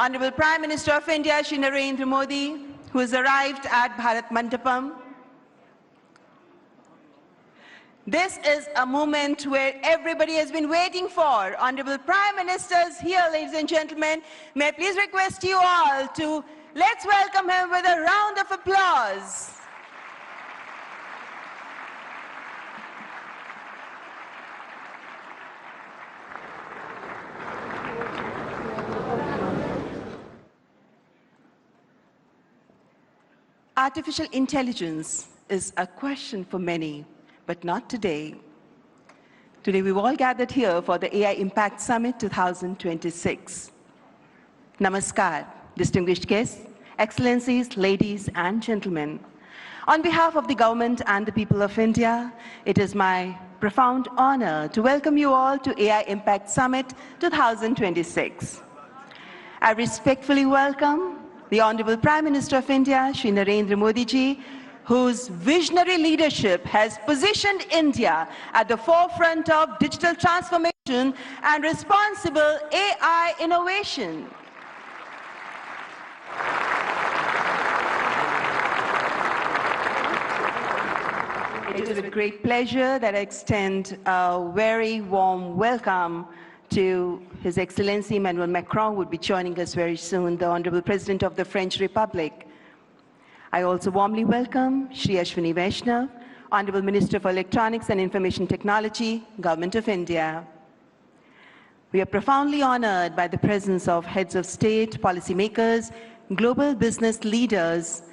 Honorable Prime Minister of India, Shri Narendra Modi, who has arrived at Bharat Mandapam. This is a moment where everybody has been waiting for. Honorable Prime Minister is here, ladies and gentlemen. May I please request you all to let's welcome him with a round of applause. Artificial intelligence is a question for many, but not today. Today we've all gathered here for the AI Impact Summit 2026. Namaskar, distinguished guests, excellencies, ladies and gentlemen. On behalf of the government and the people of India, it is my profound honor to welcome you all to AI Impact Summit 2026. I respectfully welcome the Honorable Prime Minister of India, Shri Narendra Modi ji, whose visionary leadership has positioned India at the forefront of digital transformation and responsible AI innovation. It is with great pleasure that I extend a very warm welcome to His Excellency Emmanuel Macron, who will be joining us very soon, the Honorable President of the French Republic. I also warmly welcome Shri Ashwini Vaishnav, Honorable Minister for Electronics and Information Technology, Government of India. We are profoundly honored by the presence of heads of state, policymakers, global business leaders,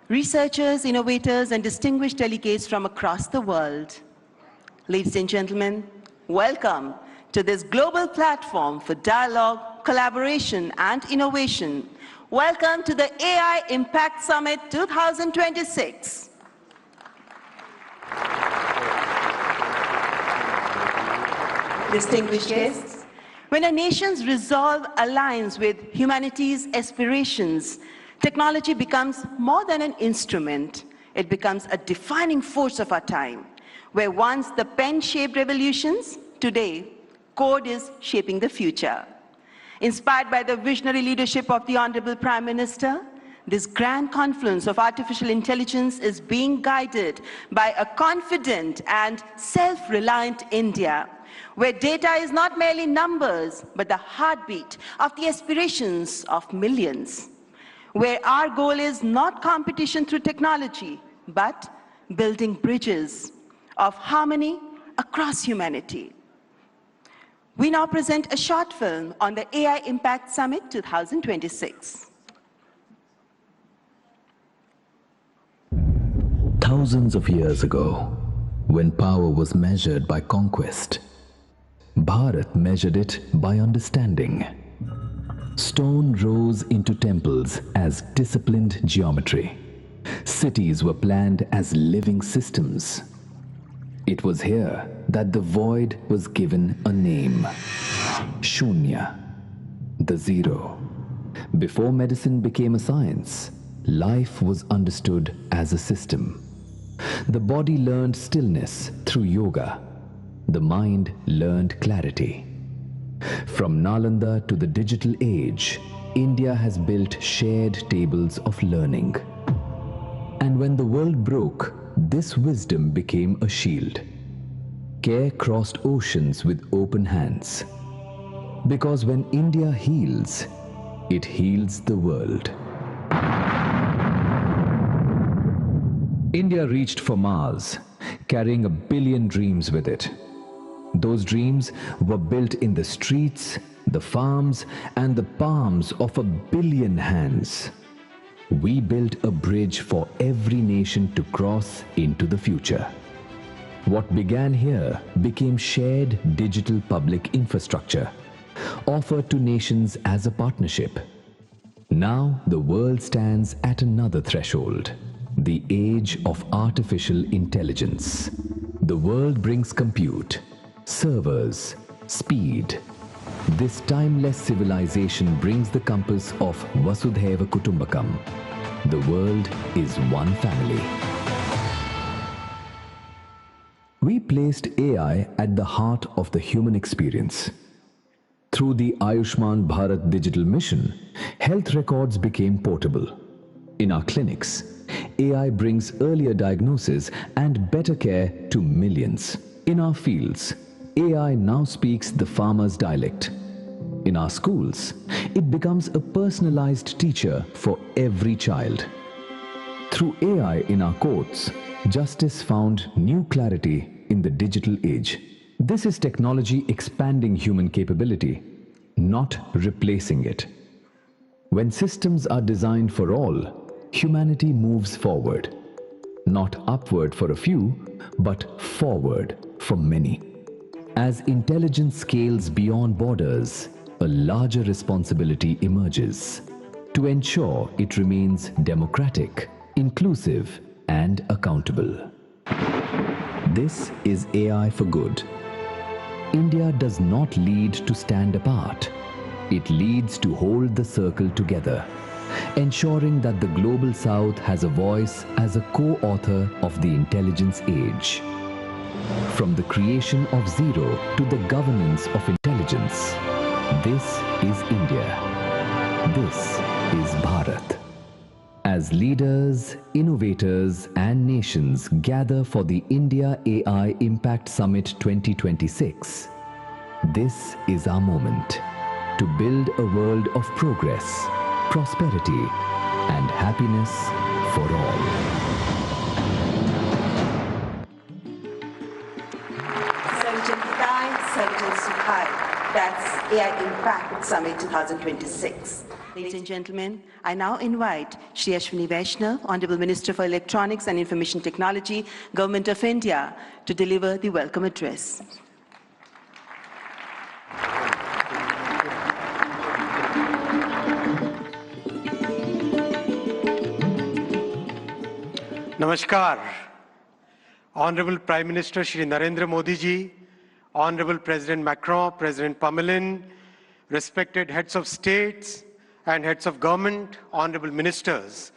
researchers, innovators, and distinguished delegates from across the world. Ladies and gentlemen, welcome to this global platform for dialogue, collaboration, and innovation. Welcome to the AI Impact Summit 2026. Distinguished guests, when a nation's resolve aligns with humanity's aspirations, technology becomes more than an instrument. It becomes a defining force of our time. Where once the pen shaped revolutions, today code is shaping the future. Inspired by the visionary leadership of the Honorable Prime Minister, this grand confluence of artificial intelligence is being guided by a confident and self-reliant India, where data is not merely numbers, but the heartbeat of the aspirations of millions, where our goal is not competition through technology, but building bridges of harmony across humanity. We now present a short film on the AI Impact Summit 2026. Thousands of years ago, when power was measured by conquest, Bharat measured it by understanding. Stone rose into temples as disciplined geometry. Cities were planned as living systems. It was here that the void was given a name. Shunya, the zero. Before medicine became a science, life was understood as a system. The body learned stillness through yoga. The mind learned clarity. From Nalanda to the digital age, India has built shared tables of learning. And when the world broke, this wisdom became a shield. Care crossed oceans with open hands. Because when India heals, it heals the world. India reached for Mars, carrying 1 billion dreams with it. Those dreams were built in the streets, the farms, and the palms of 1 billion hands. We built a bridge for every nation to cross into the future. What began here became shared digital public infrastructure, offered to nations as a partnership. Now the world stands at another threshold, the age of artificial intelligence. The world brings compute, servers, speed. This timeless civilization brings the compass of Vasudhaiva Kutumbakam. The world is one family. We placed AI at the heart of the human experience. Through the Ayushman Bharat digital mission, Health records became portable. In our clinics, AI brings earlier diagnosis and better care to millions. In our fields, AI now speaks the farmer's dialect. In our schools, it becomes a personalized teacher for every child. Through AI in our courts, justice found new clarity in the digital age. This is technology expanding human capability, not replacing it. When systems are designed for all, humanity moves forward. Not upward for a few, but forward for many. As intelligence scales beyond borders, a larger responsibility emerges to ensure it remains democratic, inclusive, and accountable. This is AI for good. India does not lead to stand apart. It leads to hold the circle together, ensuring that the Global South has a voice as a co-author of the intelligence age. From the creation of zero to the governance of intelligence, this is India. This is Bharat. As leaders, innovators, and nations gather for the India AI Impact Summit 2026, this is our moment to build a world of progress, prosperity, and happiness for all. That's AI Impact Summit 2026. Ladies and gentlemen, I now invite Shri Ashwini Vaishnav, Honorable Minister for Electronics and Information Technology, Government of India, to deliver the welcome address. Namaskar. Honorable Prime Minister Shri Narendra Modi ji, Honorable President Macron, President Pamelin, respected heads of states and heads of government, honorable ministers,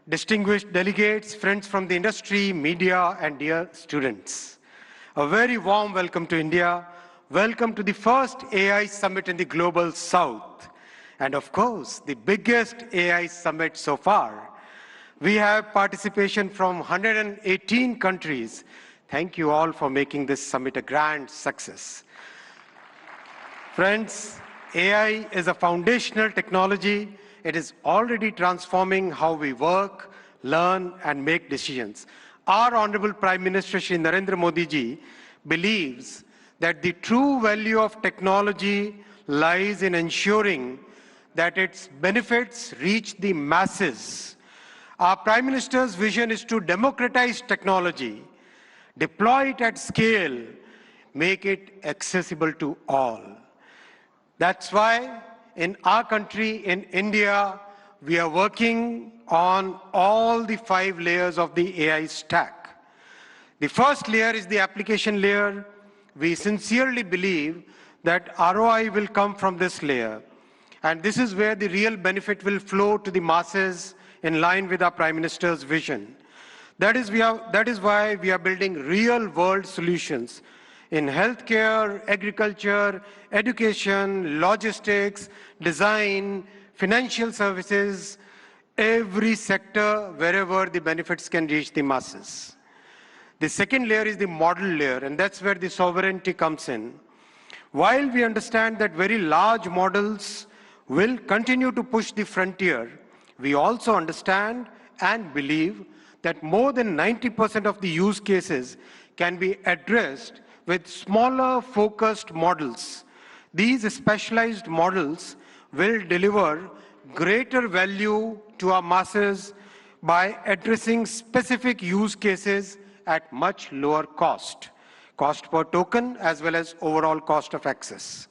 distinguished delegates, friends from the industry, media, and dear students. A very warm welcome to India. Welcome to the first AI summit in the Global South. And of course, the biggest AI summit so far. We have participation from 118 countries. Thank you all for making this summit a grand success. Friends, AI is a foundational technology. It is already transforming how we work, learn, and make decisions. Our Honorable Prime Minister Shri Narendra Modi ji believes that the true value of technology lies in ensuring that its benefits reach the masses. Our Prime Minister's vision is to democratize technology, deploy it at scale, make it accessible to all. That's why in our country, in India, we are working on all the 5 layers of the AI stack. The first layer is the application layer. We sincerely believe that ROI will come from this layer. And this is where the real benefit will flow to the masses in line with our Prime Minister's vision. That is why we are building real-world solutions in healthcare, agriculture, education, logistics, design, financial services, every sector wherever the benefits can reach the masses. The second layer is the model layer, and that's where the sovereignty comes in. While we understand that very large models will continue to push the frontier, we also understand and believe that more than 90% of the use cases can be addressed with smaller focused models. These specialized models will deliver greater value to our masses by addressing specific use cases at much lower cost per token as well as overall cost of access.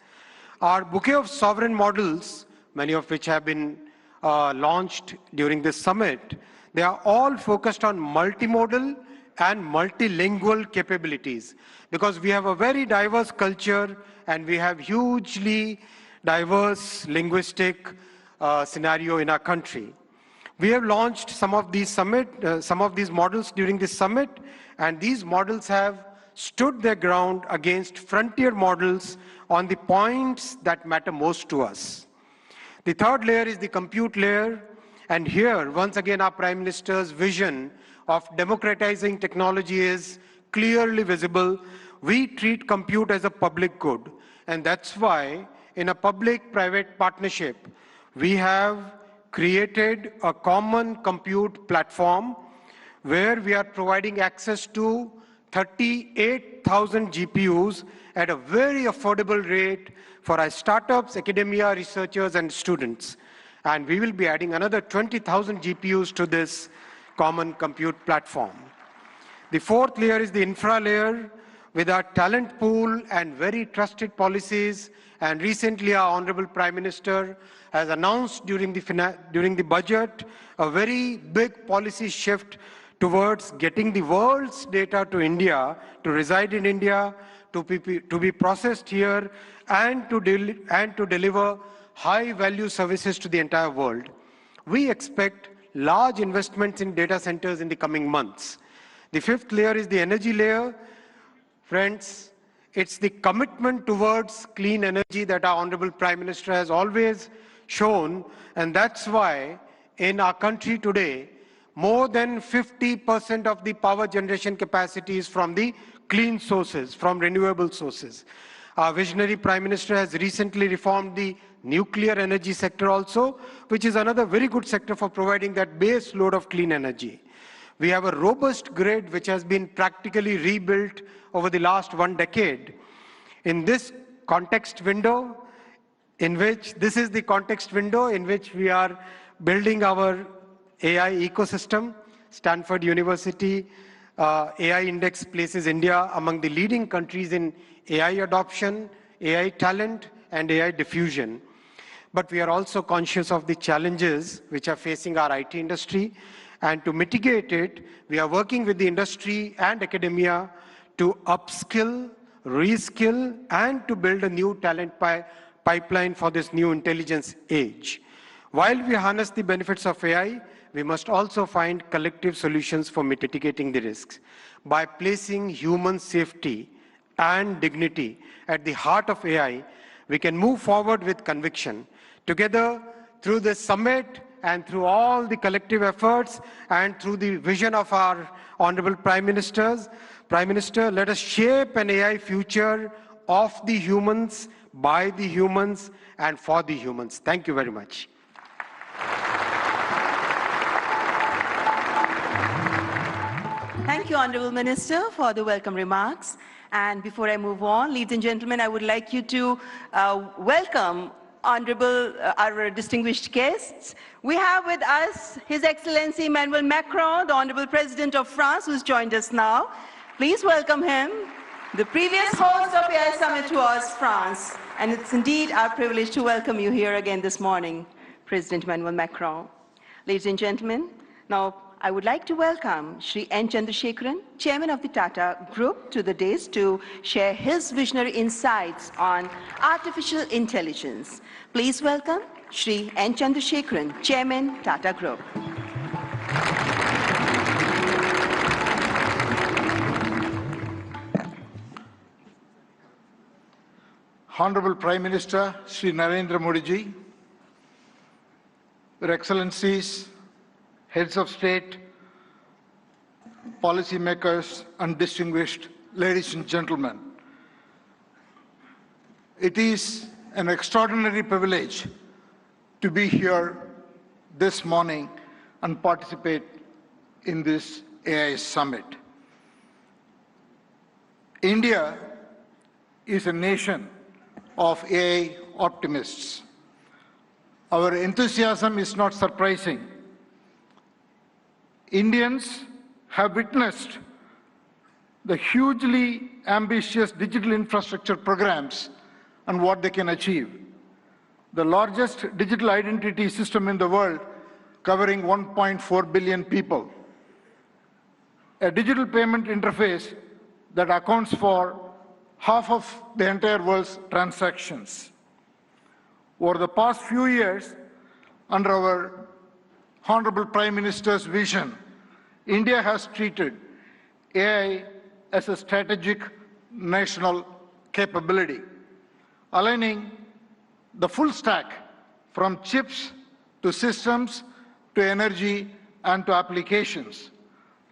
Our bouquet of sovereign models, many of which have been launched during this summit, they are all focused on multimodal and multilingual capabilities because we have a very diverse culture and we have hugely diverse linguistic scenario in our country. We have launched some of these models during this summit, and these models have stood their ground against frontier models on the points that matter most to us. The third layer is the compute layer. And here, once again, our Prime Minister's vision of democratizing technology is clearly visible. We treat compute as a public good. And that's why, in a public-private partnership, we have created a common compute platform where we are providing access to 38,000 GPUs at a very affordable rate for our startups, academia, researchers, and students. And we will be adding another 20,000 GPUs to this common compute platform. The fourth layer is the infra layer with our talent pool and very trusted policies. And recently, our Honorable Prime Minister has announced during the budget a very big policy shift towards getting the world's data to India, to reside in India, to be processed here, and to deliver high-value services to the entire world. We expect large investments in data centers in the coming months. The fifth layer is the energy layer. Friends, it's the commitment towards clean energy that our Honorable Prime Minister has always shown, and that's why in our country today, more than 50% of the power generation capacity is from the clean sources, from renewable sources. Our visionary Prime Minister has recently reformed the nuclear energy sector also, which is another very good sector for providing that base load of clean energy. We have a robust grid which has been practically rebuilt over the last 1 decade. In this context window, this is the context window in which we are building our AI ecosystem. Stanford University AI Index places India among the leading countries in AI adoption, AI talent, and AI diffusion. But we are also conscious of the challenges which are facing our IT industry. And to mitigate it, we are working with the industry and academia to upskill, reskill, and to build a new talent pipeline for this new intelligence age. While we harness the benefits of AI, we must also find collective solutions for mitigating the risks. By placing human safety and dignity at the heart of AI, we can move forward with conviction. Together, through this summit and through all the collective efforts and through the vision of our Honorable Prime Minister, let us shape an AI future of the humans, by the humans, and for the humans. Thank you very much. Thank you, Honorable Minister, for the welcome remarks. And before I move on, ladies and gentlemen, I would like you to welcome our distinguished guests. We have with us His Excellency Emmanuel Macron, the Honorable President of France, who's joined us now. Please welcome him. The previous host of AI Summit was France, and it's indeed our privilege to welcome you here again this morning, President Emmanuel Macron. Ladies and gentlemen, now I would like to welcome Shri N. Chandrasekaran, Chairman of the Tata Group, to the dais to share his visionary insights on artificial intelligence. Please welcome Shri N. Chandrasekaran, Chairman, Tata Group. Honorable Prime Minister Shri Narendra Modi ji, Your Excellencies, Heads of State, policymakers, and distinguished ladies and gentlemen. It is an extraordinary privilege to be here this morning and participate in this AI Summit. India is a nation of AI optimists. Our enthusiasm is not surprising. Indians have witnessed the hugely ambitious digital infrastructure programs and what they can achieve. The largest digital identity system in the world, covering 1.4 billion people. A digital payment interface that accounts for half of the entire world's transactions. Over the past few years, under our Honorable Prime Minister's vision, India has treated AI as a strategic national capability, aligning the full stack from chips to systems to energy and to applications.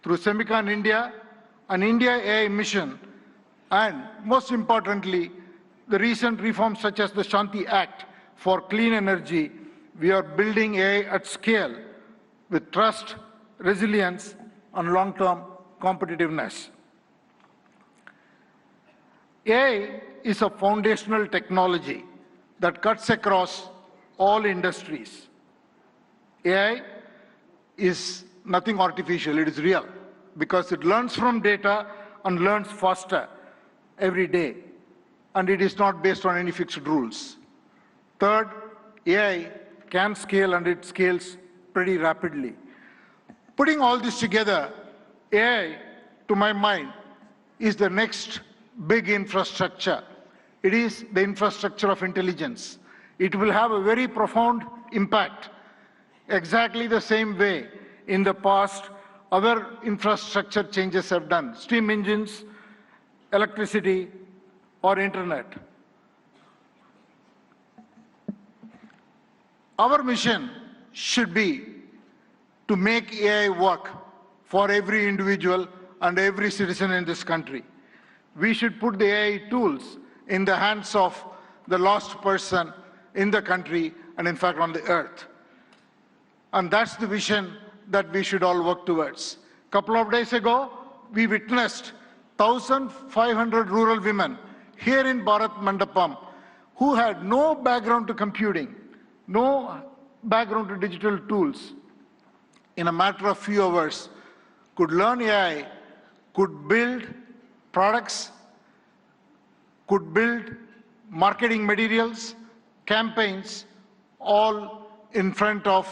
Through Semicon India, an India AI mission, and most importantly, the recent reforms such as the Shanti Act for clean energy, we are building AI at scale with trust, resilience, and long-term competitiveness. AI is a foundational technology that cuts across all industries. AI is nothing artificial, it is real, because it learns from data and learns faster every day, and it is not based on any fixed rules. Third, AI can scale, and it scales pretty rapidly. Putting all this together, AI, to my mind, is the next big infrastructure. It is the infrastructure of intelligence. It will have a very profound impact, exactly the same way in the past other infrastructure changes have done, steam engines, electricity, or internet. Our mission should be to make AI work for every individual and every citizen in this country. We should put the AI tools in the hands of the lost person in the country and in fact on the earth. And that's the vision that we should all work towards. A couple of days ago, we witnessed 1,500 rural women here in Bharat Mandapam who had no background to computing, no background to digital tools. In a matter of few hours, could learn AI, could build products, could build marketing materials, campaigns, all in front of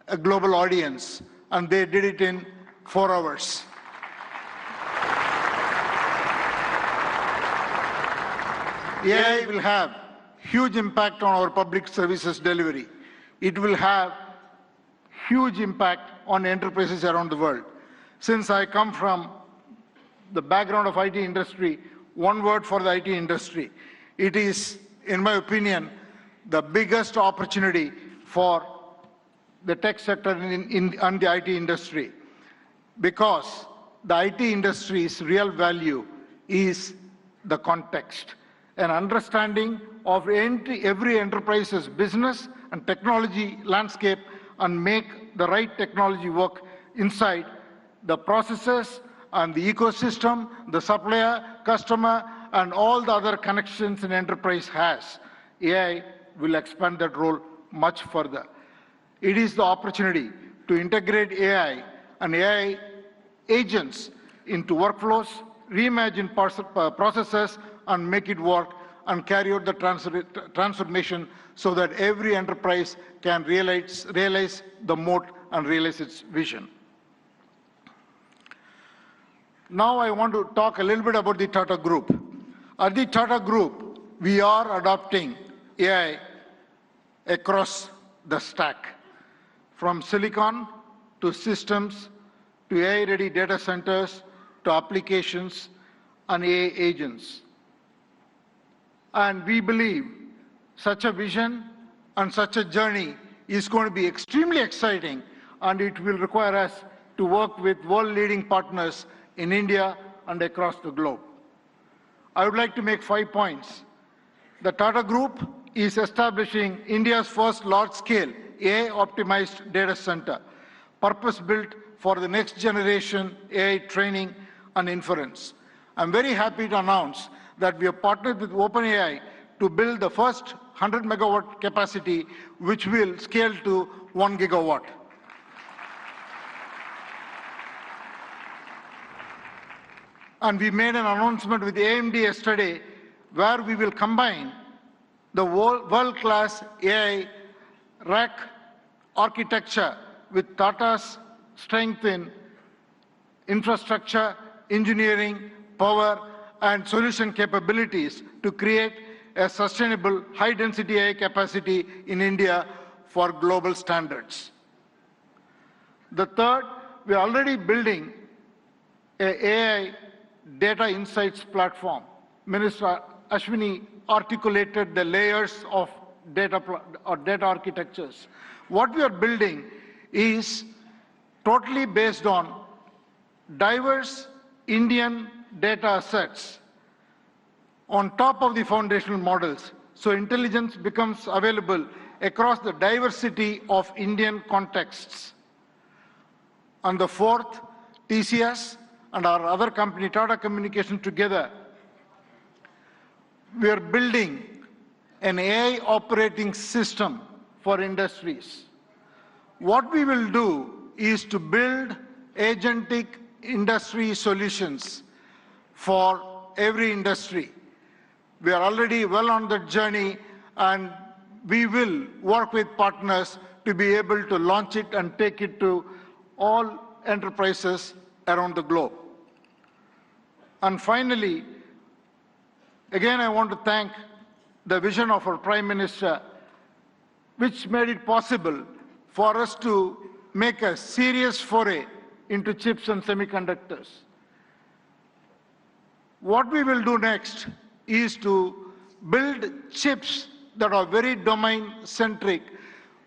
a global audience, and they did it in 4 hours. AI will have huge impact on our public services delivery. It will have huge impact on enterprises around the world. Since I come from the background of IT industry, one word for the IT industry. It is, in my opinion, the biggest opportunity for the tech sector and the IT industry, because the IT industry's real value is the context, an understanding of every enterprise's business and technology landscape, and make the right technology work inside the processes and the ecosystem, the supplier, customer, and all the other connections an enterprise has. AI will expand that role much further. It is the opportunity to integrate AI and AI agents into workflows, reimagine processes, and make it work, and carry out the transformation so that every enterprise can realize the moat and realize its vision. Now I want to talk a little bit about the Tata Group. At the Tata Group, we are adopting AI across the stack, from silicon to systems to AI-ready data centers to applications and AI agents. And we believe such a vision and such a journey is going to be extremely exciting, and it will require us to work with world-leading partners in India and across the globe. I would like to make 5 points. The Tata Group is establishing India's first large-scale AI-optimized data center, purpose-built for the next generation AI training and inference. I'm very happy to announce that we have partnered with OpenAI to build the first 100 megawatt capacity, which will scale to 1 gigawatt. And we made an announcement with AMD yesterday, where we will combine the world-class AI rack architecture with Tata's strength in infrastructure, engineering, power, and solution capabilities to create a sustainable high-density AI capacity in India for global standards. The third, we are already building an AI data insights platform. Minister Ashwini articulated the layers of data architectures. What we are building is totally based on diverse Indian data sets on top of the foundational models. So intelligence becomes available across the diversity of Indian contexts. And the fourth, TCS and our other company, Tata Communications, together, we are building an AI operating system for industries. What we will do is to build agentic industry solutions for every industry. We are already well on that journey, and we will work with partners to be able to launch it and take it to all enterprises around the globe. And finally, again, I want to thank the vision of our Prime Minister, which made it possible for us to make a serious foray into chips and semiconductors. What we will do next is to build chips that are very domain-centric,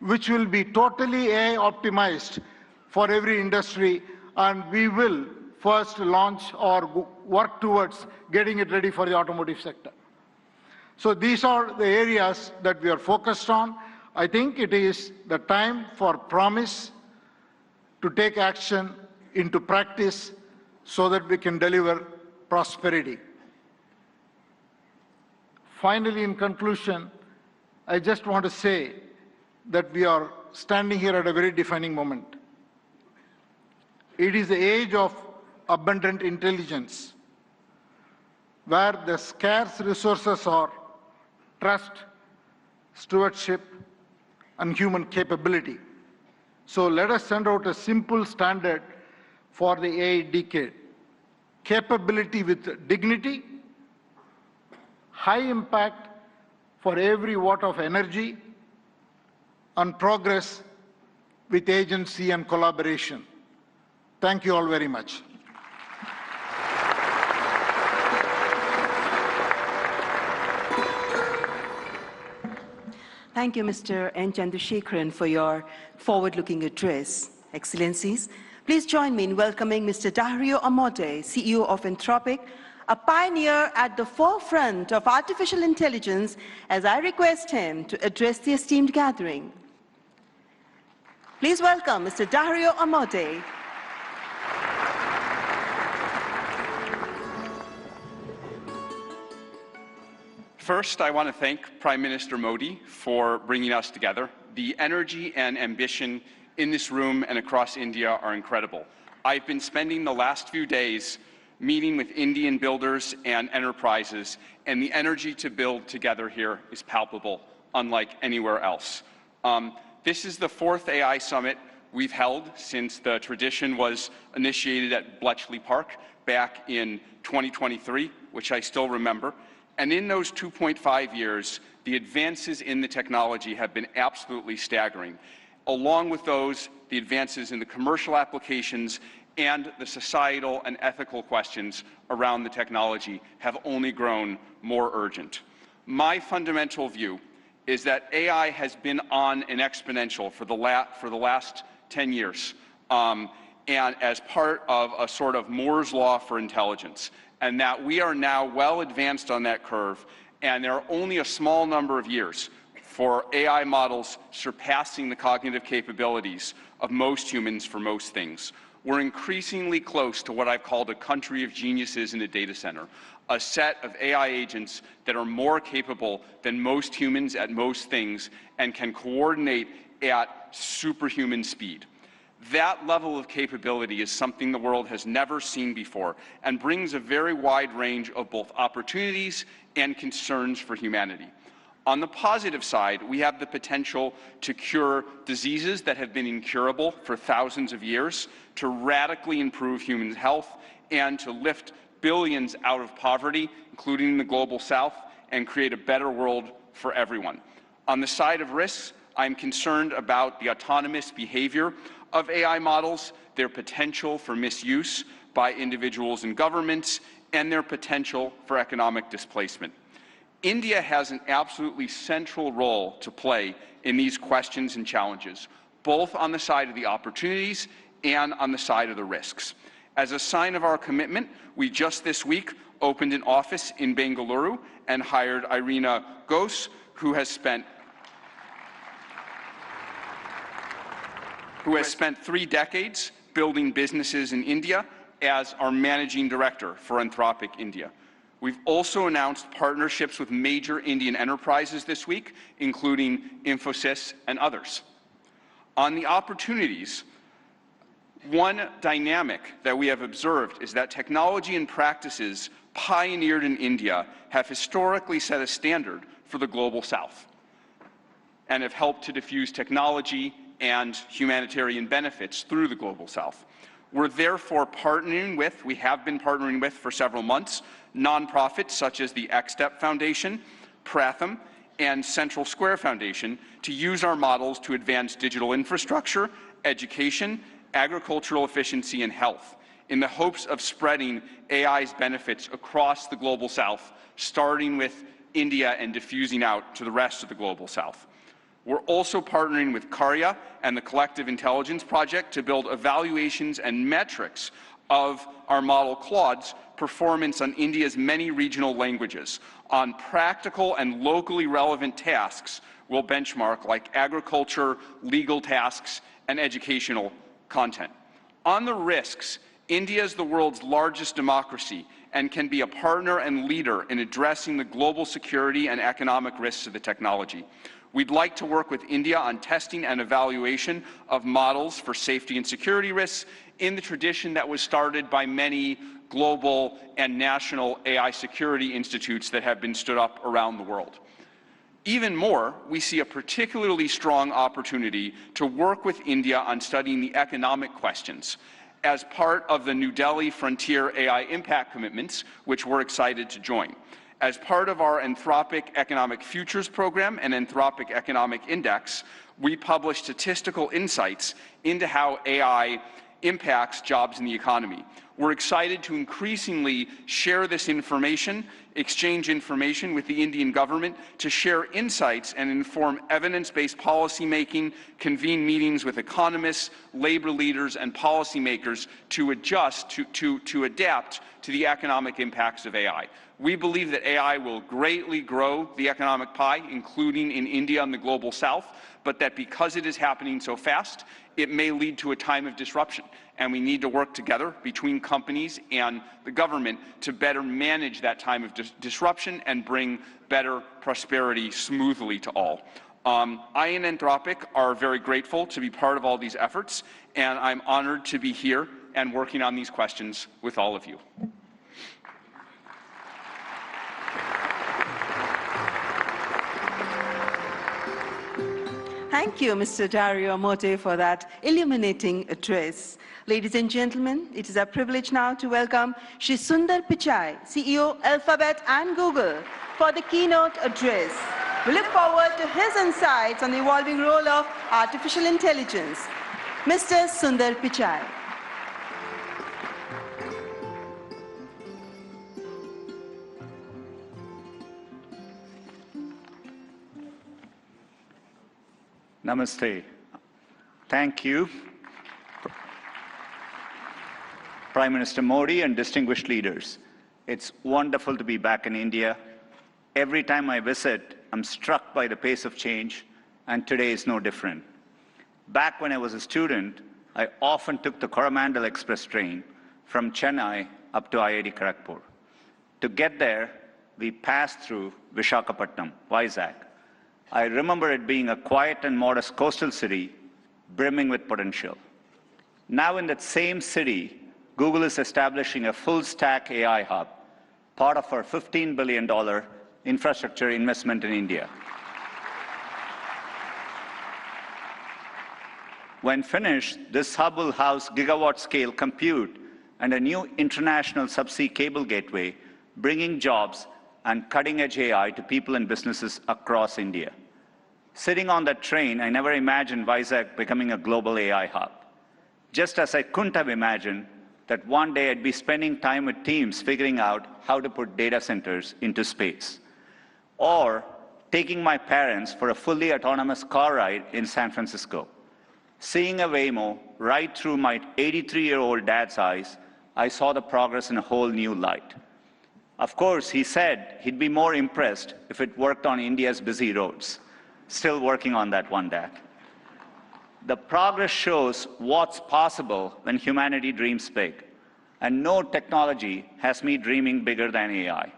which will be totally AI optimized for every industry, and we will first launch or work towards getting it ready for the automotive sector. So these are the areas that we are focused on. I think it is the time for promise to take action into practice so that we can deliver prosperity. Finally, in conclusion, I just want to say that we are standing here at a very defining moment. It is the age of abundant intelligence, where the scarce resources are trust, stewardship, and human capability. So let us send out a simple standard for the AI decade. Capability with dignity, high impact for every watt of energy, and progress with agency and collaboration. Thank you all very much. Thank you, Mr. N. Chandrasekharan, for your forward-looking address. Excellencies, please join me in welcoming Mr. Dario Amodei, CEO of Anthropic, a pioneer at the forefront of artificial intelligence, as I request him to address the esteemed gathering. Please welcome Mr. Dario Amodei. First, I want to thank Prime Minister Modi for bringing us together. The energy and ambition in this room and across India are incredible. I've been spending the last few days meeting with Indian builders and enterprises, and the energy to build together here is palpable, unlike anywhere else. This is the 4th AI summit we've held since the tradition was initiated at Bletchley Park back in 2023, which I still remember. And in those 2.5 years, the advances in the technology have been absolutely staggering. Along with those, the advances in the commercial applications and the societal and ethical questions around the technology have only grown more urgent. My fundamental view is that AI has been on an exponential for the last 10 years, and as part of a sort of Moore's law for intelligence, and that we are now well advanced on that curve, and there are only a small number of years for AI models surpassing the cognitive capabilities of most humans for most things. We're increasingly close to what I've called a country of geniuses in a data center, a set of AI agents that are more capable than most humans at most things and can coordinate at superhuman speed. That level of capability is something the world has never seen before and brings a very wide range of both opportunities and concerns for humanity. On the positive side, we have the potential to cure diseases that have been incurable for thousands of years, to radically improve human health, and to lift billions out of poverty, including the global south, and create a better world for everyone. On the side of risks, I'm concerned about the autonomous behavior of AI models, their potential for misuse by individuals and governments, and their potential for economic displacement. India has an absolutely central role to play in these questions and challenges, both on the side of the opportunities and on the side of the risks. As a sign of our commitment, we just this week opened an office in Bengaluru and hired Irina Ghose, who has spent 3 decades building businesses in India as our managing director for Anthropic India. We've also announced partnerships with major Indian enterprises this week, including Infosys and others. On the opportunities, one dynamic that we have observed is that technology and practices pioneered in India have historically set a standard for the global South and have helped to diffuse technology and humanitarian benefits through the global South. We're therefore we have been partnering with for several months, nonprofits such as the X-Step Foundation, Pratham, and Central Square Foundation to use our models to advance digital infrastructure, education, agricultural efficiency, and health, in the hopes of spreading AI's benefits across the global South, starting with India and diffusing out to the rest of the global South. We're also partnering with Karya and the Collective Intelligence Project to build evaluations and metrics of our model Claude's performance on India's many regional languages. On practical and locally relevant tasks, we'll benchmark like agriculture, legal tasks, and educational content. On the risks, India is the world's largest democracy and can be a partner and leader in addressing the global security and economic risks of the technology. We'd like to work with India on testing and evaluation of models for safety and security risks in the tradition that was started by many global and national AI security institutes that have been stood up around the world. Even more, we see a particularly strong opportunity to work with India on studying the economic questions as part of the New Delhi Frontier AI Impact Commitments, which we're excited to join. As part of our Anthropic Economic Futures Program and Anthropic Economic Index, we publish statistical insights into how AI impacts jobs in the economy. We're excited to increasingly share this information, exchange information with the Indian government to share insights and inform evidence-based policymaking, convene meetings with economists, labor leaders, and policymakers to adjust, to adapt to the economic impacts of AI. We believe that AI will greatly grow the economic pie, including in India and the global South, but that because it is happening so fast, it may lead to a time of disruption. And we need to work together between companies and the government to better manage that time of disruption and bring better prosperity smoothly to all. I and Anthropic are very grateful to be part of all these efforts, and I'm honored to be here and working on these questions with all of you. Thank you, Mr. Dario Mote, for that illuminating address. Ladies and gentlemen, it is our privilege now to welcome Shri Sundar Pichai, CEO, Alphabet and Google, for the keynote address. We look forward to his insights on the evolving role of artificial intelligence. Mr. Sundar Pichai. Namaste. Thank you, Prime Minister Modi and distinguished leaders. It's wonderful to be back in India. Every time I visit, I'm struck by the pace of change, and today is no different. Back when I was a student, I often took the Coromandel Express train from Chennai up to IIT Kharagpur. To get there, we passed through Visakhapatnam, Vizag. I remember it being a quiet and modest coastal city brimming with potential. Now in that same city, Google is establishing a full-stack AI hub, part of our $15 billion infrastructure investment in India. When finished, this hub will house gigawatt-scale compute and a new international subsea cable gateway, bringing jobs and cutting-edge AI to people and businesses across India. Sitting on that train, I never imagined Vizag becoming a global AI hub. Just as I couldn't have imagined that one day I'd be spending time with teams figuring out how to put data centers into space. or taking my parents for a fully autonomous car ride in San Francisco. Seeing a Waymo right through my 83-year-old dad's eyes, I saw the progress in a whole new light. Of course, he said he'd be more impressed if it worked on India's busy roads. Still working on that one, Dad. The progress shows what's possible when humanity dreams big. And no technology has me dreaming bigger than AI.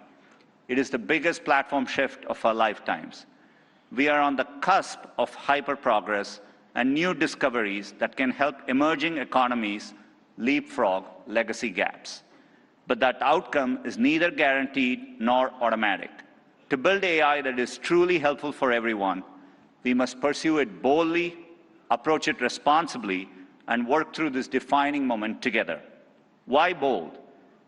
It is the biggest platform shift of our lifetimes. We are on the cusp of hyper-progress and new discoveries that can help emerging economies leapfrog legacy gaps. But that outcome is neither guaranteed nor automatic. To build AI that is truly helpful for everyone, we must pursue it boldly, approach it responsibly, and work through this defining moment together. Why bold?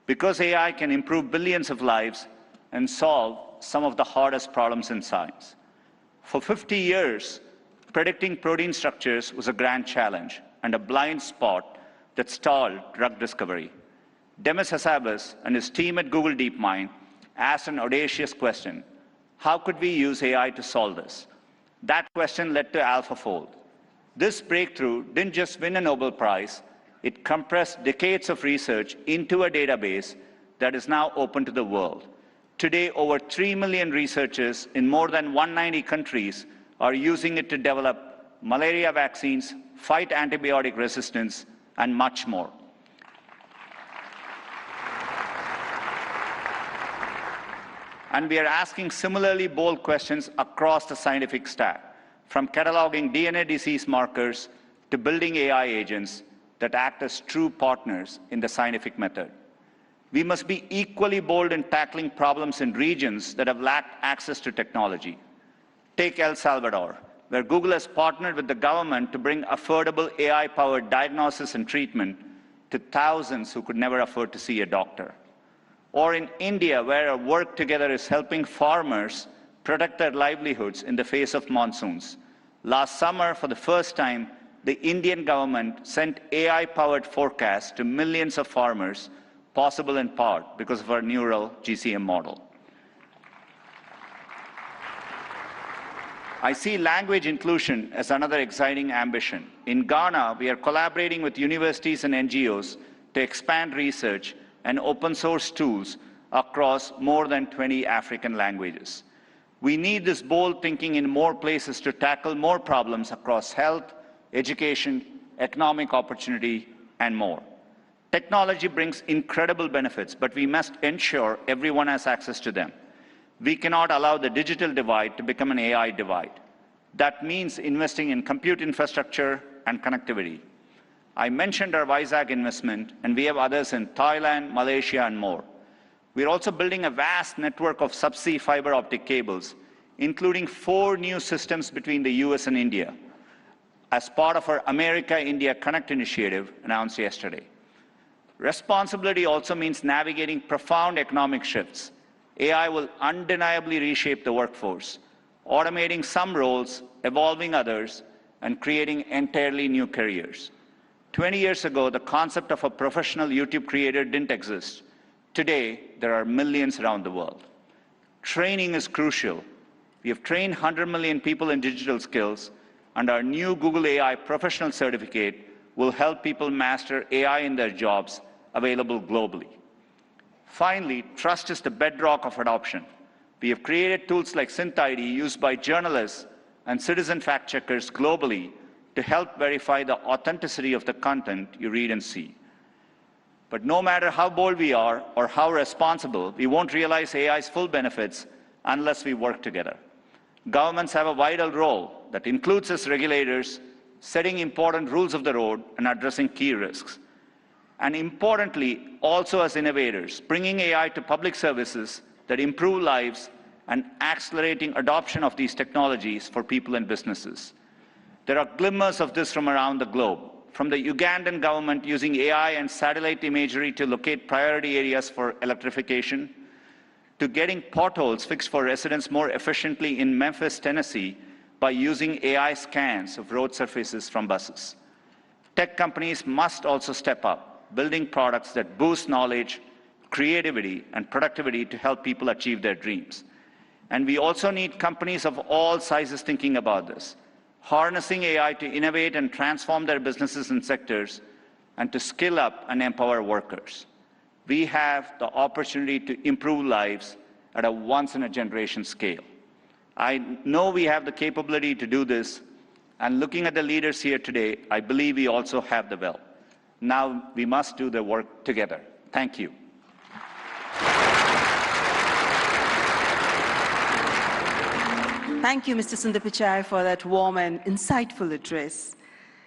Because AI can improve billions of lives and solve some of the hardest problems in science. For 50 years, predicting protein structures was a grand challenge and a blind spot that stalled drug discovery. Demis Hassabis and his team at Google DeepMind asked an audacious question: how could we use AI to solve this? That question led to AlphaFold. This breakthrough didn't just win a Nobel Prize, it compressed decades of research into a database that is now open to the world. Today, over 3 million researchers in more than 190 countries are using it to develop malaria vaccines, fight antibiotic resistance, and much more. And we are asking similarly bold questions across the scientific stack, from cataloging DNA disease markers to building AI agents that act as true partners in the scientific method. We must be equally bold in tackling problems in regions that have lacked access to technology. Take El Salvador, where Google has partnered with the government to bring affordable AI-powered diagnosis and treatment to thousands who could never afford to see a doctor. Or in India, where our work together is helping farmers protect their livelihoods in the face of monsoons. Last summer, for the first time, the Indian government sent AI-powered forecasts to millions of farmers, possible in part because of our neural GCM model. I see language inclusion as another exciting ambition. In Ghana, we are collaborating with universities and NGOs to expand research and open source tools across more than 20 African languages. We need this bold thinking in more places to tackle more problems across health, education, economic opportunity, and more. Technology brings incredible benefits, but we must ensure everyone has access to them. We cannot allow the digital divide to become an AI divide. That means investing in compute infrastructure and connectivity. I mentioned our Vizag investment, and we have others in Thailand, Malaysia, and more. We're also building a vast network of subsea fiber optic cables, including 4 new systems between the US and India, as part of our America-India Connect initiative announced yesterday. Responsibility also means navigating profound economic shifts. AI will undeniably reshape the workforce, automating some roles, evolving others, and creating entirely new careers. 20 years ago, the concept of a professional YouTube creator didn't exist. Today, there are millions around the world. Training is crucial. We have trained 100 million people in digital skills, and our new Google AI Professional Certificate will help people master AI in their jobs, available globally. Finally, trust is the bedrock of adoption. We have created tools like SynthID used by journalists and citizen fact-checkers globally to help verify the authenticity of the content you read and see. But no matter how bold we are or how responsible, we won't realize AI's full benefits unless we work together. Governments have a vital role that includes as regulators, setting important rules of the road and addressing key risks. And importantly, also as innovators, bringing AI to public services that improve lives and accelerating adoption of these technologies for people and businesses. There are glimmers of this from around the globe, from the Ugandan government using AI and satellite imagery to locate priority areas for electrification, to getting potholes fixed for residents more efficiently in Memphis, Tennessee, by using AI scans of road surfaces from buses. Tech companies must also step up, building products that boost knowledge, creativity, and productivity to help people achieve their dreams. And we also need companies of all sizes thinking about this, harnessing AI to innovate and transform their businesses and sectors, and to skill up and empower workers. We have the opportunity to improve lives at a once-in-a-generation scale. I know we have the capability to do this, and looking at the leaders here today, I believe we also have the will. Now we must do the work together. Thank you. Thank you, Mr. Sundar Pichai, for that warm and insightful address.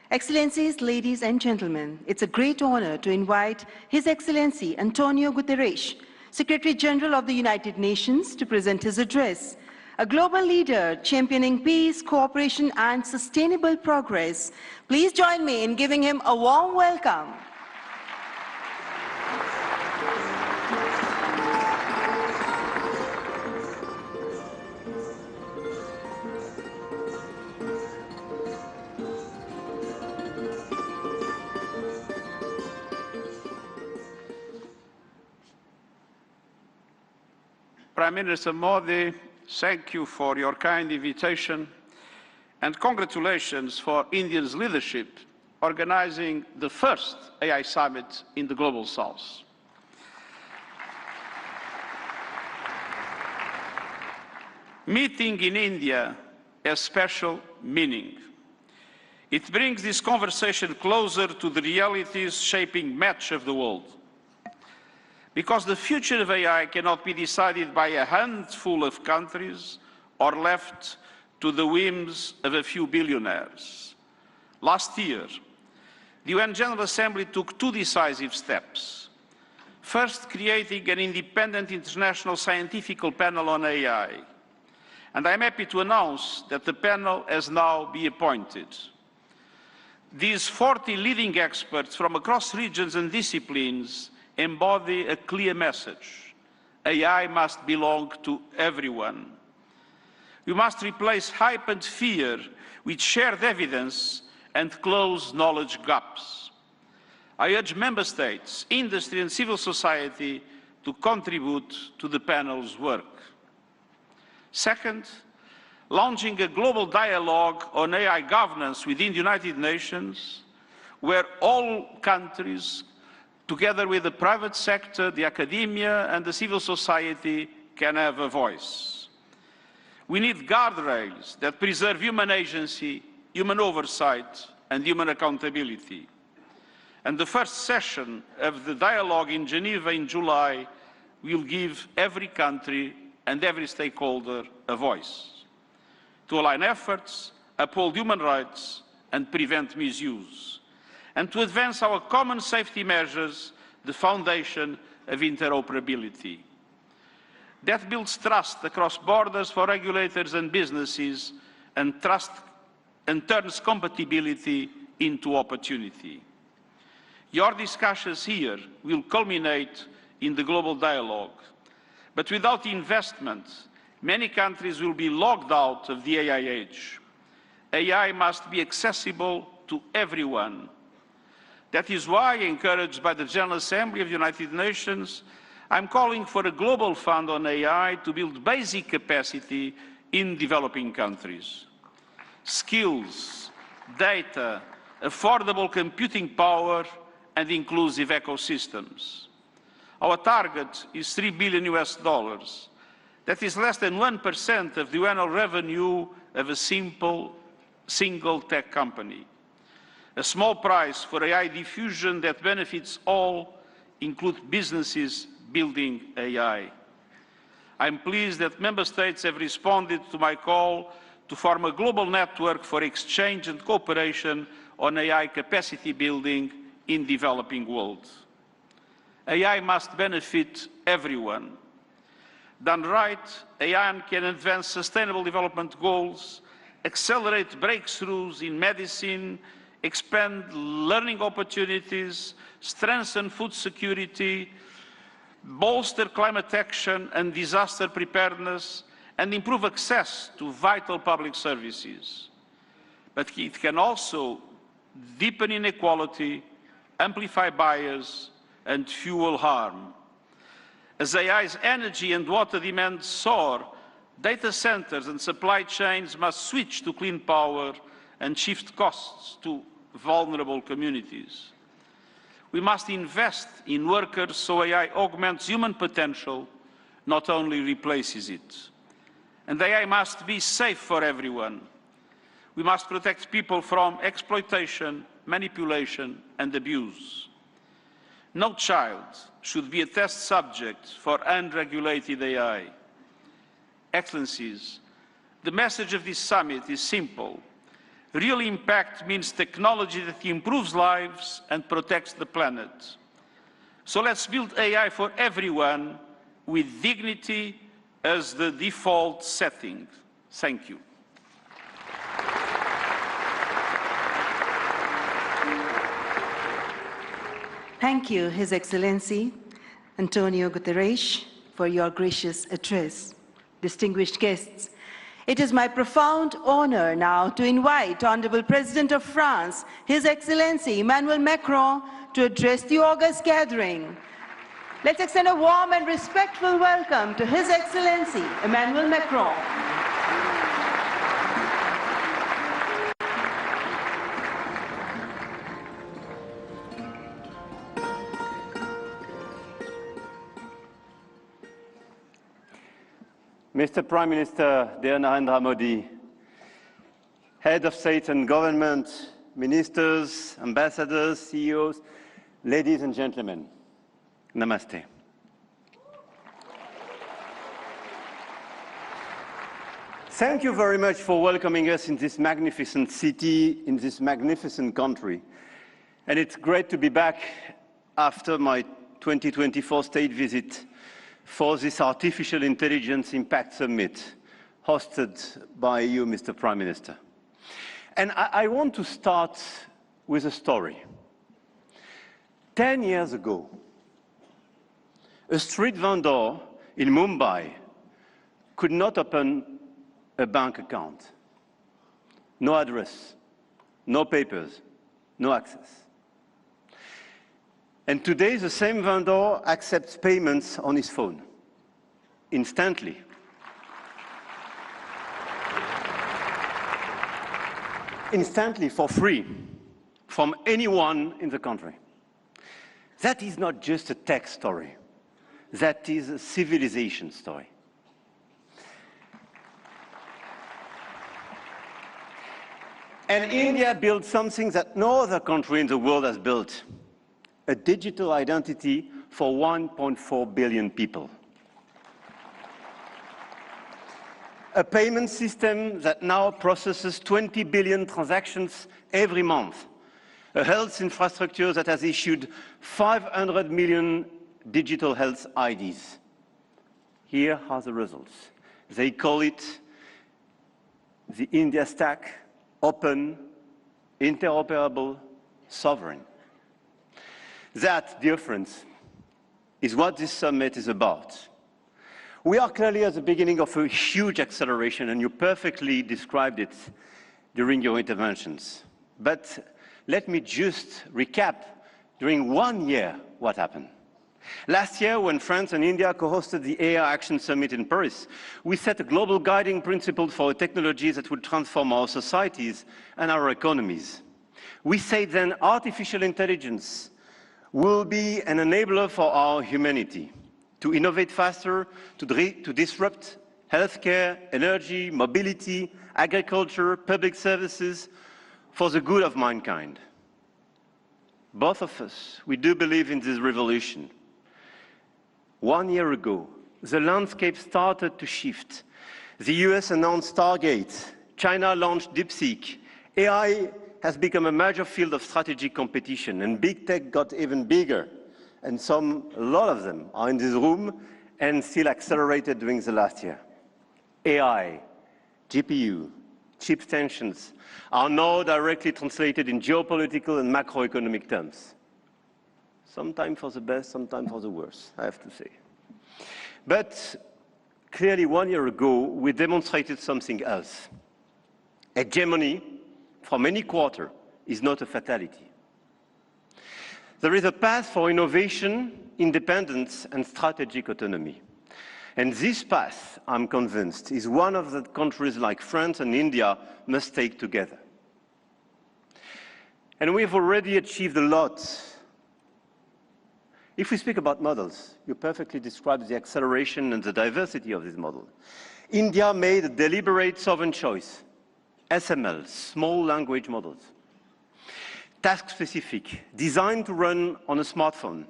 Excellencies, ladies and gentlemen, it's a great honor to invite His Excellency Antonio Guterres, Secretary General of the United Nations, to present his address. A global leader championing peace, cooperation, and sustainable progress. Please join me in giving him a warm welcome. Prime Minister Modi, thank you for your kind invitation, and congratulations for India's leadership organizing the first AI summit in the Global South. Meeting in India has special meaning. It brings this conversation closer to the realities shaping much of the world. Because the future of AI cannot be decided by a handful of countries or left to the whims of a few billionaires. Last year, the UN General Assembly took two decisive steps. First, creating an independent international scientific panel on AI. And I'm happy to announce that the panel has now been appointed. These 40 leading experts from across regions and disciplines embody a clear message. AI must belong to everyone. We must replace hype and fear with shared evidence and close knowledge gaps. I urge member states, industry and civil society to contribute to the panel's work. Second, launching a global dialogue on AI governance within the United Nations, where all countries, together with the private sector, the academia, and the civil society, can have a voice. We need guardrails that preserve human agency, human oversight, and human accountability. And the first session of the dialogue in Geneva in July will give every country and every stakeholder a voice. To align efforts, uphold human rights, and prevent misuse. And to advance our common safety measures, the foundation of interoperability. That builds trust across borders for regulators and businesses, and turns compatibility into opportunity. Your discussions here will culminate in the global dialogue. But without investment, many countries will be locked out of the AI age. AI must be accessible to everyone. That is why, encouraged by the General Assembly of the United Nations, I'm calling for a global fund on AI to build basic capacity in developing countries. Skills, data, affordable computing power, and inclusive ecosystems. Our target is $3 billion. That is less than 1% of the annual revenue of a single tech company. A small price for AI diffusion that benefits all, include businesses building AI. I'm pleased that member states have responded to my call to form a global network for exchange and cooperation on AI capacity building in developing world. AI must benefit everyone. Done right, AI can advance sustainable development goals, accelerate breakthroughs in medicine, expand learning opportunities, strengthen food security, bolster climate action and disaster preparedness, and improve access to vital public services. But it can also deepen inequality, amplify bias, and fuel harm. As AI's energy and water demands soar, Data centers and supply chains must switch to clean power and shift costs to vulnerable communities. We must invest in workers so AI augments human potential, not only replaces it. And AI must be safe for everyone. We must protect people from exploitation, manipulation, and abuse. No child should be a test subject for unregulated AI. Excellencies, the message of this summit is simple. Real impact means technology that improves lives and protects the planet. So let's build AI for everyone with dignity as the default setting. Thank you. Thank you, His Excellency Antonio Guterres, for your gracious address. Distinguished guests, it is my profound honor now to invite Honorable President of France, His Excellency Emmanuel Macron, to address the august gathering. Let's extend a warm and respectful welcome to His Excellency Emmanuel Macron. Mr. Prime Minister, dear Narendra Modi, Head of State and Government, Ministers, Ambassadors, CEOs, ladies and gentlemen, Namaste. Thank you very much for welcoming us in this magnificent city, in this magnificent country. And it's great to be back after my 2024 state visit for this Artificial Intelligence Impact Summit hosted by you, Mr. Prime Minister. And I want to start with a story. 10 years ago, a street vendor in Mumbai could not open a bank account. No address, no papers, no access. And today, the same vendor accepts payments on his phone, instantly. Instantly, for free, from anyone in the country. That is not just a tech story. That is a civilization story. And India built something that no other country in the world has built. A digital identity for 1.4 billion people. A payment system that now processes 20 billion transactions every month. A health infrastructure that has issued 500 million digital health IDs. Here are the results. They call it the India Stack, open, interoperable, sovereign. That, dear friends, is what this summit is about. We are clearly at the beginning of a huge acceleration, and you perfectly described it during your interventions. But let me just recap during 1 year what happened. Last year, when France and India co-hosted the AI Action Summit in Paris, we set a global guiding principle for technologies that would transform our societies and our economies. We said then artificial intelligence will be an enabler for our humanity to innovate faster, to disrupt healthcare, energy, mobility, agriculture, public services for the good of mankind. Both of us, we do believe in this revolution. 1 year ago, the landscape started to shift. The US announced Stargate, China launched DeepSeek, AI has become a major field of strategic competition, and big tech got even bigger. And a lot of them are in this room and still accelerated during the last year. AI, GPU, chip tensions are now directly translated in geopolitical and macroeconomic terms. Sometimes for the best, sometimes for the worst, I have to say. But clearly 1 year ago, we demonstrated something else. Hegemony from any quarter is not a fatality. There is a path for innovation, independence, and strategic autonomy. And this path, I'm convinced, is one of the countries like France and India must take together. And we've already achieved a lot. If we speak about models, you perfectly described the acceleration and the diversity of this model. India made a deliberate sovereign choice. SML, small language models. Task-specific, designed to run on a smartphone.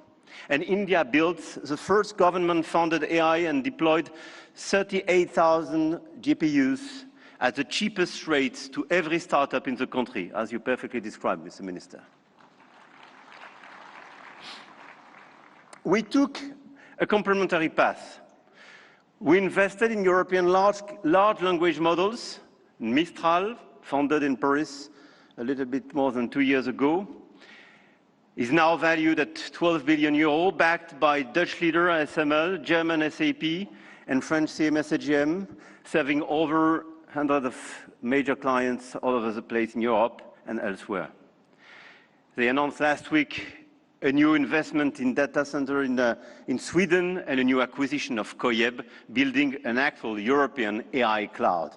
And India built the first government-funded AI and deployed 38,000 GPUs at the cheapest rates to every startup in the country, as you perfectly described, Mr. Minister. We took a complementary path. We invested in European large language models, Mistral, founded in Paris a little bit more than 2 years ago, is now valued at 12 billion euro, backed by Dutch leader SML, German SAP, and French CMS AGM, serving over 100 of major clients all over the place in Europe and elsewhere. They announced last week a new investment in data center in Sweden and a new acquisition of Koyeb, building an actual European AI cloud.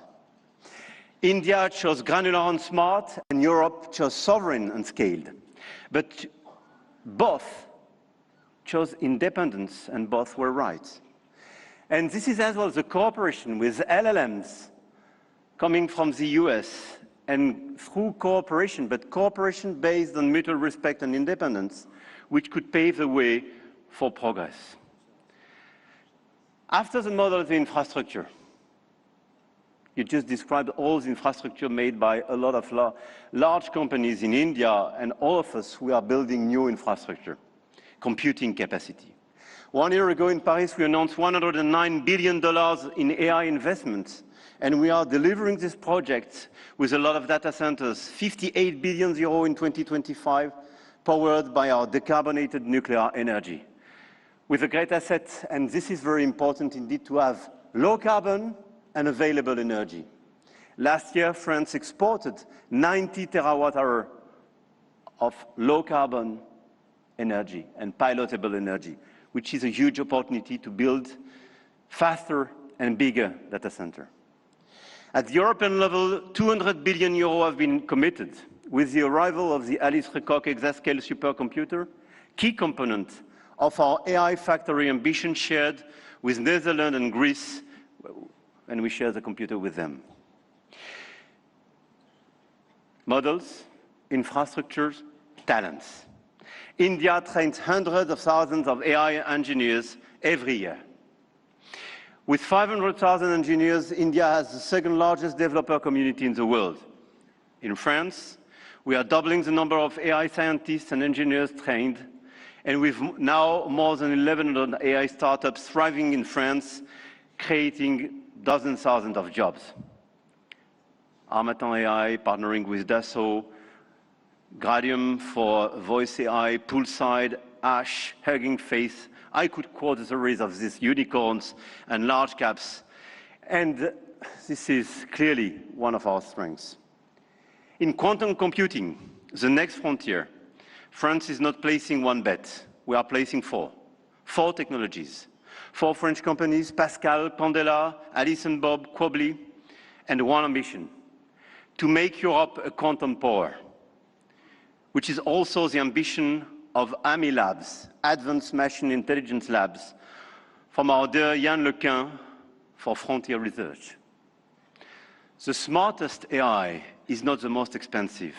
India chose granular and smart, and Europe chose sovereign and scaled. But both chose independence, and both were right. And this is as well the cooperation with LLMs coming from the US, and through cooperation, but cooperation based on mutual respect and independence, which could pave the way for progress. After the model of the infrastructure, you just described all the infrastructure made by a lot of large companies in India, and all of us, we are building new infrastructure, computing capacity. 1 year ago in Paris, we announced $109 billion in AI investments, and we are delivering this project with a lot of data centers, 58 billion euro in 2025, powered by our decarbonated nuclear energy. With a great asset, and this is very important indeed, to have low carbon and available energy. Last year, France exported 90 terawatt-hours of low-carbon energy and pilotable energy, which is a huge opportunity to build faster and bigger data center. At the European level, 200 billion euro have been committed with the arrival of the Alice Lecoq exascale supercomputer, key component of our AI factory ambition shared with Netherlands and Greece, and we share the computer with them. Models, infrastructures, talents. India trains hundreds of thousands of AI engineers every year. With 500,000 engineers, India has the second largest developer community in the world. In France, we are doubling the number of AI scientists and engineers trained, and we've now more than 1,100 AI startups thriving in France, creating dozens, thousands of jobs. Harmattan AI partnering with Dassault, Gradium for voice AI, Poolside, Ash, Hugging Face. I could quote a series of these unicorns and large caps, and this is clearly one of our strengths. In quantum computing, the next frontier, France is not placing one bet. We are placing four technologies. 4 French companies, Pascal, Pandela, Alice and Bob, Quobly, and one ambition, to make Europe a quantum power, which is also the ambition of AMI Labs, Advanced Machine Intelligence Labs, from our dear Yann Lequin for Frontier Research. The smartest AI is not the most expensive.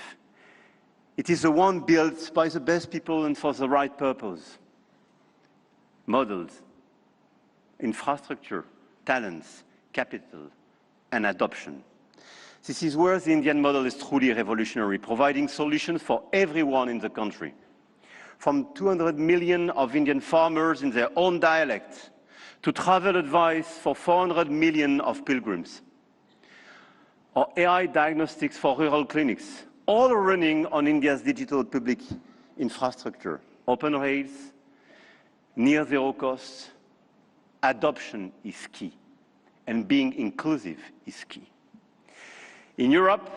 It is the one built by the best people and for the right purpose. Models, infrastructure, talents, capital, and adoption. This is where the Indian model is truly revolutionary, providing solutions for everyone in the country. From 200 million of Indian farmers in their own dialect, to travel advice for 400 million of pilgrims, or AI diagnostics for rural clinics, all running on India's digital public infrastructure. Open rails, near zero costs. Adoption is key, and being inclusive is key. In Europe,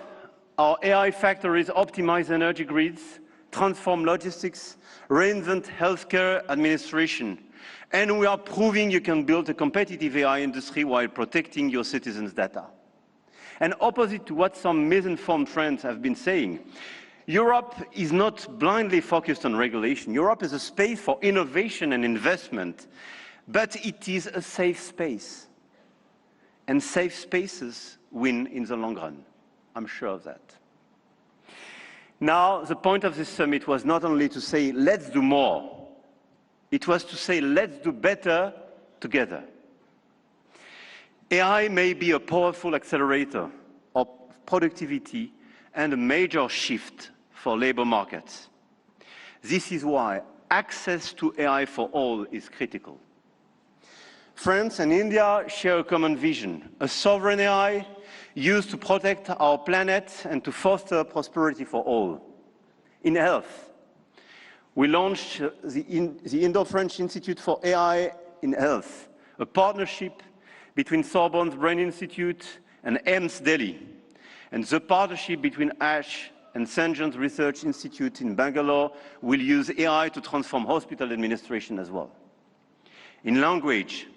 our AI factories optimize energy grids, transform logistics, reinvent healthcare administration. And we are proving you can build a competitive AI industry while protecting your citizens' data. And opposite to what some misinformed friends have been saying, Europe is not blindly focused on regulation. Europe is a space for innovation and investment, but it is a safe space. And safe spaces win in the long run. I'm sure of that. Now, the point of this summit was not only to say, let's do more. It was to say, let's do better together. AI may be a powerful accelerator of productivity and a major shift for labor markets. This is why access to AI for all is critical. France and India share a common vision, a sovereign AI used to protect our planet and to foster prosperity for all. In health, we launched the Indo-French Institute for AI in Health, a partnership between Sorbonne's Brain Institute and AIIMS Delhi, and the partnership between ASH and St. John's Research Institute in Bangalore will use AI to transform hospital administration as well. In language,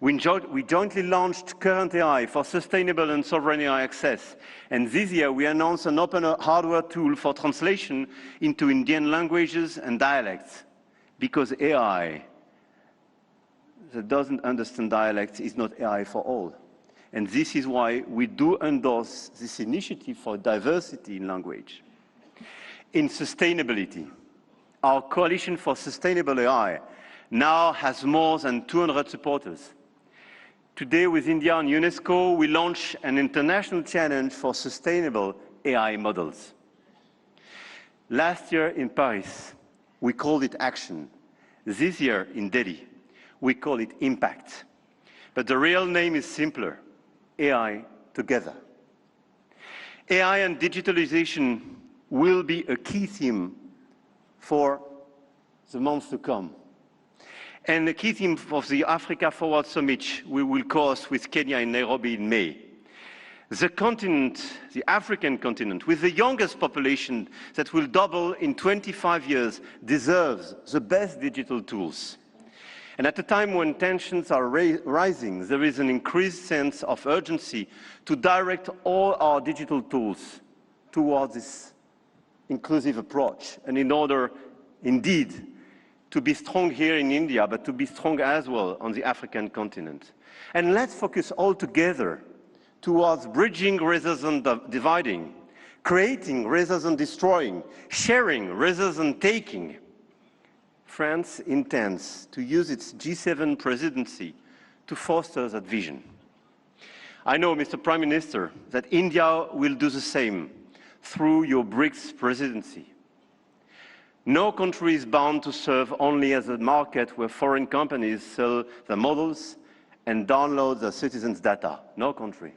we jointly launched Current AI for sustainable and sovereign AI access. And this year, we announced an open hardware tool for translation into Indian languages and dialects, because AI that doesn't understand dialects is not AI for all. And this is why we do endorse this initiative for diversity in language. In sustainability, our Coalition for Sustainable AI now has more than 200 supporters. Today, with India and UNESCO, we launch an international challenge for sustainable AI models. Last year in Paris, we called it action. This year in Delhi, we call it impact. But the real name is simpler, AI together. AI and digitalization will be a key theme for the months to come. And the key theme of the Africa Forward Summit we will host with Kenya in Nairobi in May. The continent, the African continent, with the youngest population that will double in 25 years, deserves the best digital tools. And at a time when tensions are rising, there is an increased sense of urgency to direct all our digital tools towards this inclusive approach. And in order, indeed, to be strong here in India, but to be strong as well on the African continent. And let's focus all together towards bridging rather than dividing, creating rather than destroying, sharing rather than taking. France intends to use its G7 presidency to foster that vision. I know, Mr. Prime Minister, that India will do the same through your BRICS presidency. No country is bound to serve only as a market where foreign companies sell their models and download their citizens' data. No country.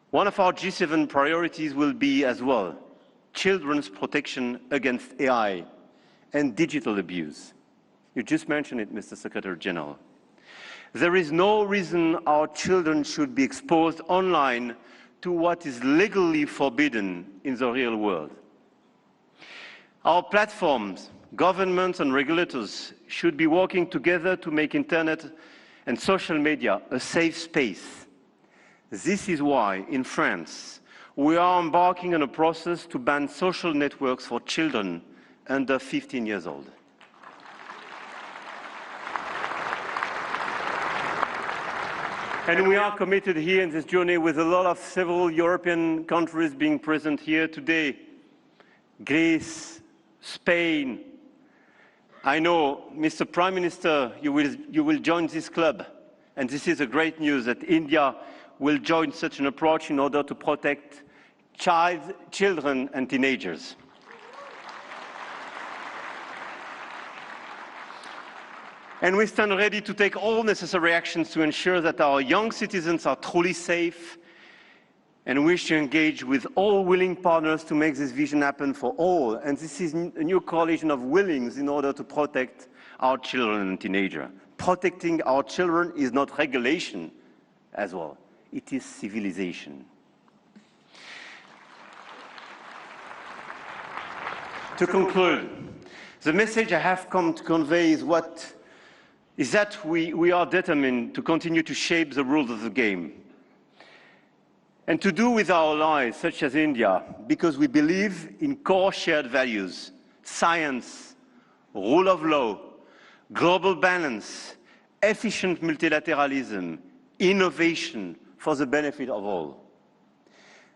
One of our G7 priorities will be as well children's protection against AI and digital abuse. You just mentioned it, Mr. Secretary General. There is no reason our children should be exposed online to what is legally forbidden in the real world. Our platforms, governments and regulators should be working together to make internet and social media a safe space. This is why, in France, we are embarking on a process to ban social networks for children under 15 years old. And we are committed here in this journey with a lot of several European countries being present here today. Greece, Spain. I know, Mr. Prime Minister, you will join this club. And this is a great news that India will join such an approach in order to protect children and teenagers. And we stand ready to take all necessary actions to ensure that our young citizens are truly safe, and wish to engage with all willing partners to make this vision happen for all. And this is a new coalition of willings in order to protect our children and teenagers. Protecting our children is not regulation as well. It is civilization. To conclude, the message I have come to convey is that we are determined to continue to shape the rules of the game. And to do with our allies, such as India, because we believe in core shared values: science, rule of law, global balance, efficient multilateralism, innovation for the benefit of all.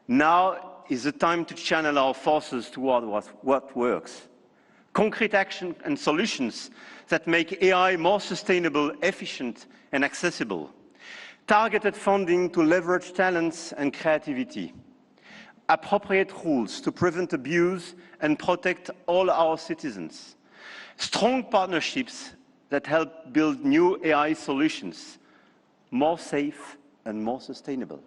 Now is the time to channel our forces toward what works. Concrete action and solutions that make AI more sustainable, efficient, and accessible. Targeted funding to leverage talents and creativity. Appropriate rules to prevent abuse and protect all our citizens. Strong partnerships that help build new AI solutions, more safe and more sustainable.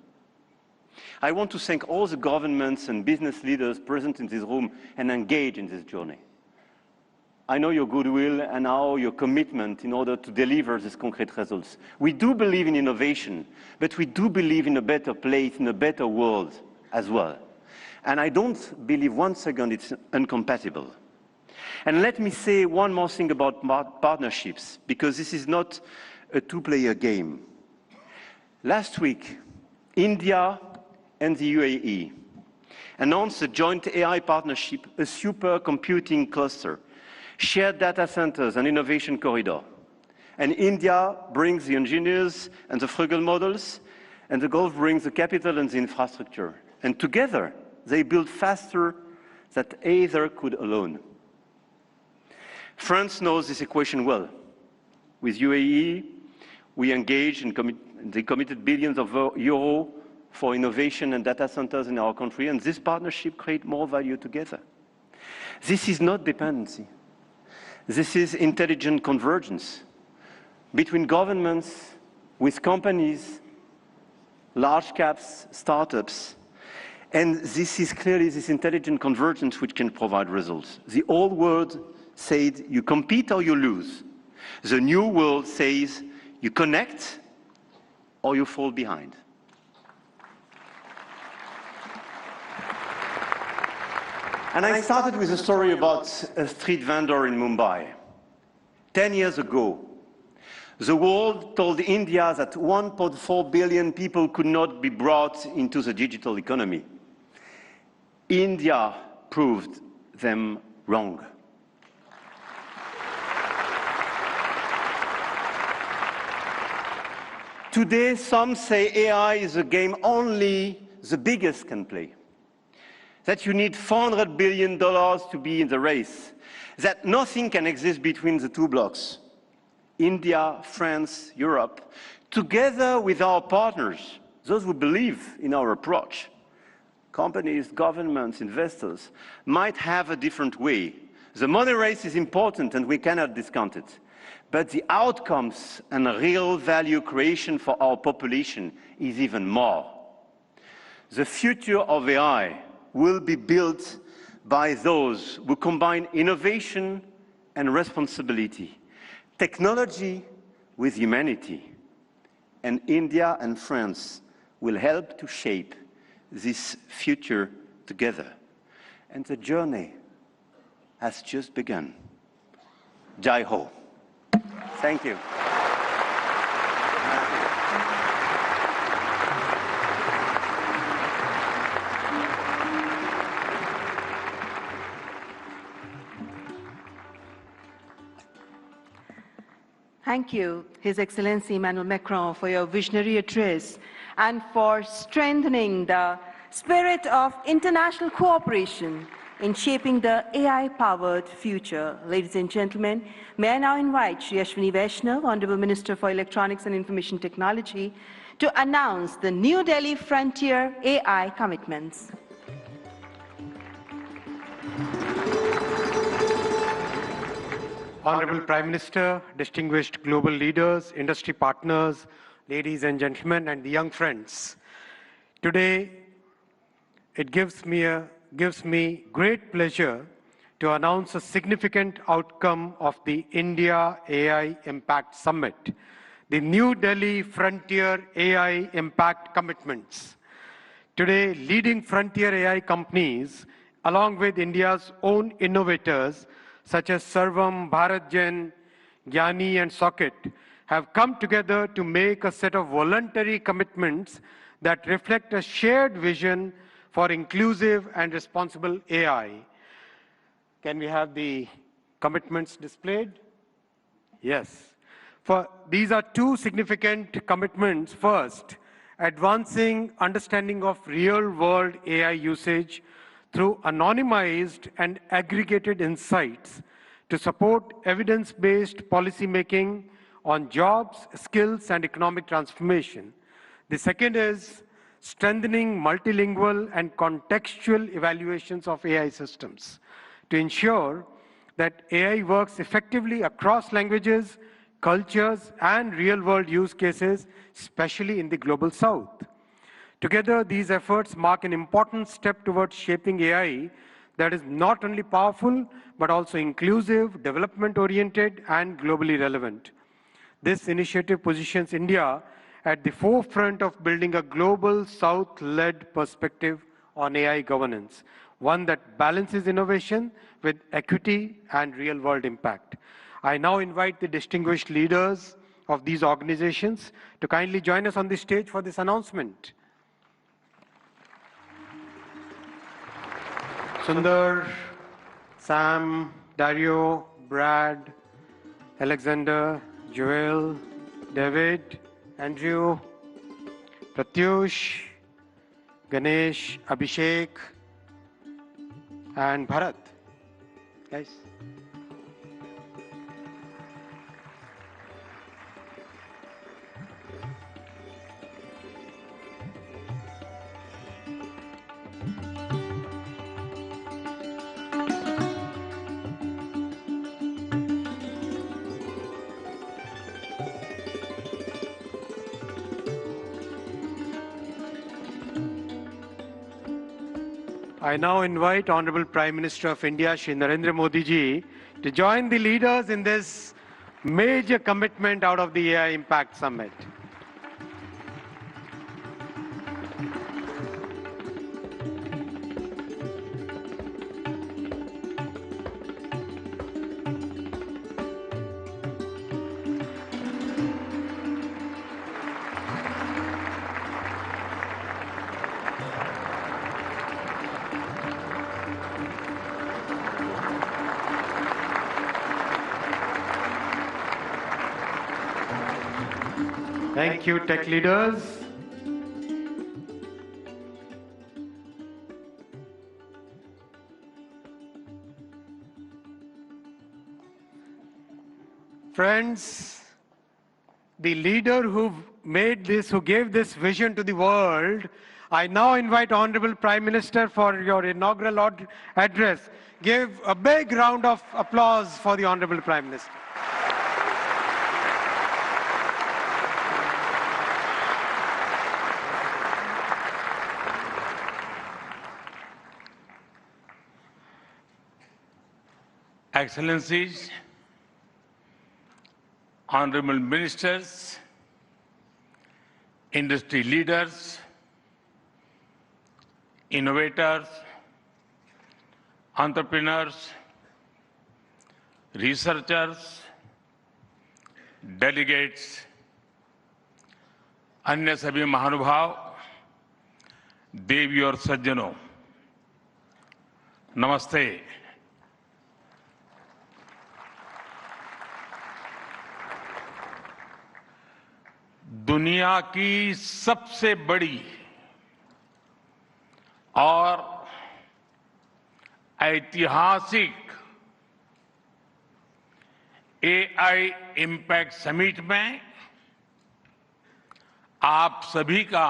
I want to thank all the governments and business leaders present in this room and engaged in this journey. I know your goodwill and now your commitment in order to deliver these concrete results. We do believe in innovation, but we do believe in a better place, in a better world as well. And I don't believe one second it's incompatible. And let me say one more thing about partnerships, because this is not a two-player game. Last week, India and the UAE announced a joint AI partnership, a supercomputing cluster, shared data centers and innovation corridor. And India brings the engineers and the frugal models, and the Gulf brings the capital and the infrastructure. And together, they build faster than either could alone. France knows this equation well. With UAE, we engaged and they committed billions of euros for innovation and data centers in our country, and this partnership creates more value together. This is not dependency. This is intelligent convergence between governments, with companies, large caps, startups, and this is clearly this intelligent convergence which can provide results. The old world said you compete or you lose. The new world says you connect or you fall behind. And I started with a story about a street vendor in Mumbai. 10 years ago, the world told India that 1.4 billion people could not be brought into the digital economy. India proved them wrong. Today, some say AI is a game only the biggest can play. That you need $400 billion to be in the race, that nothing can exist between the two blocks, India, France, Europe, together with our partners, those who believe in our approach. Companies, governments, investors might have a different way. The money race is important and we cannot discount it. But the outcomes and real value creation for our population is even more. The future of AI will be built by those who combine innovation and responsibility, technology with humanity. And India and France will help to shape this future together. And the journey has just begun. Jai Ho. Thank you. Thank you, His Excellency Emmanuel Macron, for your visionary address and for strengthening the spirit of international cooperation in shaping the AI-powered future. Ladies and gentlemen, may I now invite Shri Ashwini Vaishnav, Honorable Minister for Electronics and Information Technology, to announce the New Delhi Frontier AI commitments. Honorable Prime Minister, distinguished global leaders, industry partners, ladies and gentlemen, and the young friends. Today, it gives me great pleasure to announce a significant outcome of the India AI Impact Summit, the New Delhi Frontier AI Impact Commitments. Today, leading frontier AI companies along with India's own innovators such as Sarvam, BharatGen, Gyani, and Socket, have come together to make a set of voluntary commitments that reflect a shared vision for inclusive and responsible AI. Can we have the commitments displayed? Yes. These are two significant commitments. First, advancing understanding of real-world AI usage through anonymized and aggregated insights to support evidence-based policymaking on jobs, skills, and economic transformation. The second is strengthening multilingual and contextual evaluations of AI systems to ensure that AI works effectively across languages, cultures, and real-world use cases, especially in the Global South. Together, these efforts mark an important step towards shaping AI that is not only powerful, but also inclusive, development-oriented, and globally relevant. This initiative positions India at the forefront of building a global South-led perspective on AI governance, one that balances innovation with equity and real-world impact. I now invite the distinguished leaders of these organizations to kindly join us on the stage for this announcement. Sundar, Sam, Dario, Brad, Alexander, Joel, David, Andrew, Pratyush, Ganesh, Abhishek, and Bharat. Guys. I now invite Honorable Prime Minister of India, Shri Narendra Modi ji, to join the leaders in this major commitment out of the AI Impact Summit. Thank you, tech leaders. Friends, the leader who gave this vision to the world, I now invite Honorable Prime Minister for your inaugural address. Give a big round of applause for the Honorable Prime Minister. Excellencies, honorable ministers, industry leaders, innovators, entrepreneurs, researchers, delegates, अन्य सभी महानुभाव, देवी और सज्जनों, नमस्ते। दुनिया की सबसे बड़ी और ऐतिहासिक एआई इम्पैक्ट समिट में आप सभी का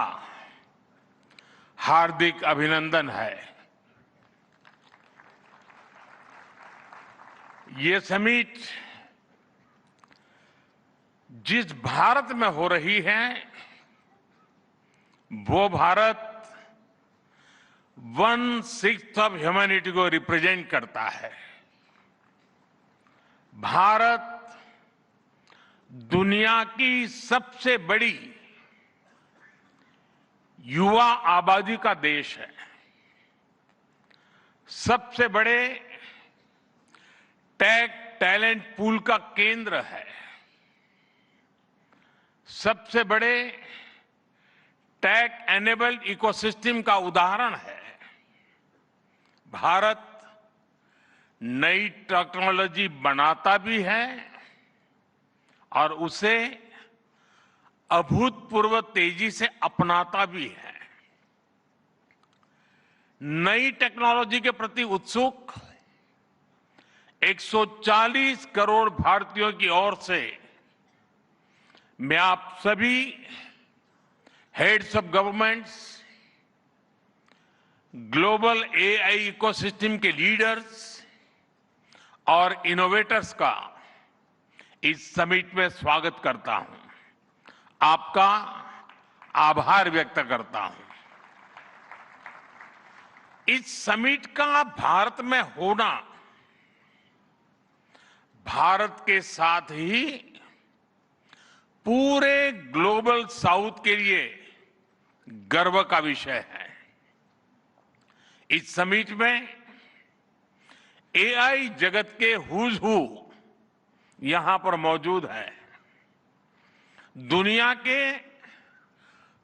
हार्दिक अभिनंदन है। ये समिट जिस भारत में हो रही है, वो भारत 1/6 ऑफ ह्यूमैनिटी को रिप्रेजेंट करता है। भारत दुनिया की सबसे बड़ी युवा आबादी का देश है। सबसे बड़े टेक टैलेंट पूल का केंद्र है, सबसे बड़े टेक एनेबल्ड इकोसिस्टम का उदाहरण है। भारत नई टेक्नोलॉजी बनाता भी है और उसे अभूतपूर्व तेजी से अपनाता भी है। नई टेक्नोलॉजी के प्रति उत्सुक 140 करोड़ भारतीयों की ओर से मैं आप सभी heads of governments, global AI ecosystem के लीडर्स और इनोवेटर्स का इस समिट में स्वागत करता हूं, आपका आभार व्यक्त करता हूं। इस समिट का भारत में होना भारत के साथ ही पूरे ग्लोबल साउथ के लिए गर्व का विषय है। इस समिट में एआई जगत के हुज हू यहां पर मौजूद है। दुनिया के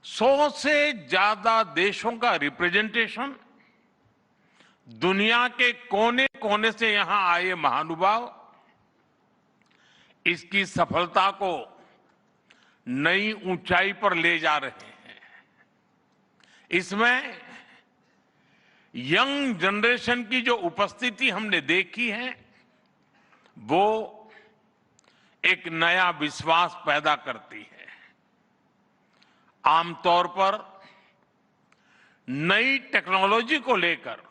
100 से ज्यादा देशों का रिप्रेजेंटेशन, दुनिया के कोने कोने से यहां आए महानुभाव इसकी सफलता को नई ऊंचाई पर ले जा रहे हैं। इसमें यंग जनरेशन की जो उपस्थिति हमने देखी है वो एक नया विश्वास पैदा करती है। आमतौर पर नई टेक्नोलॉजी को लेकर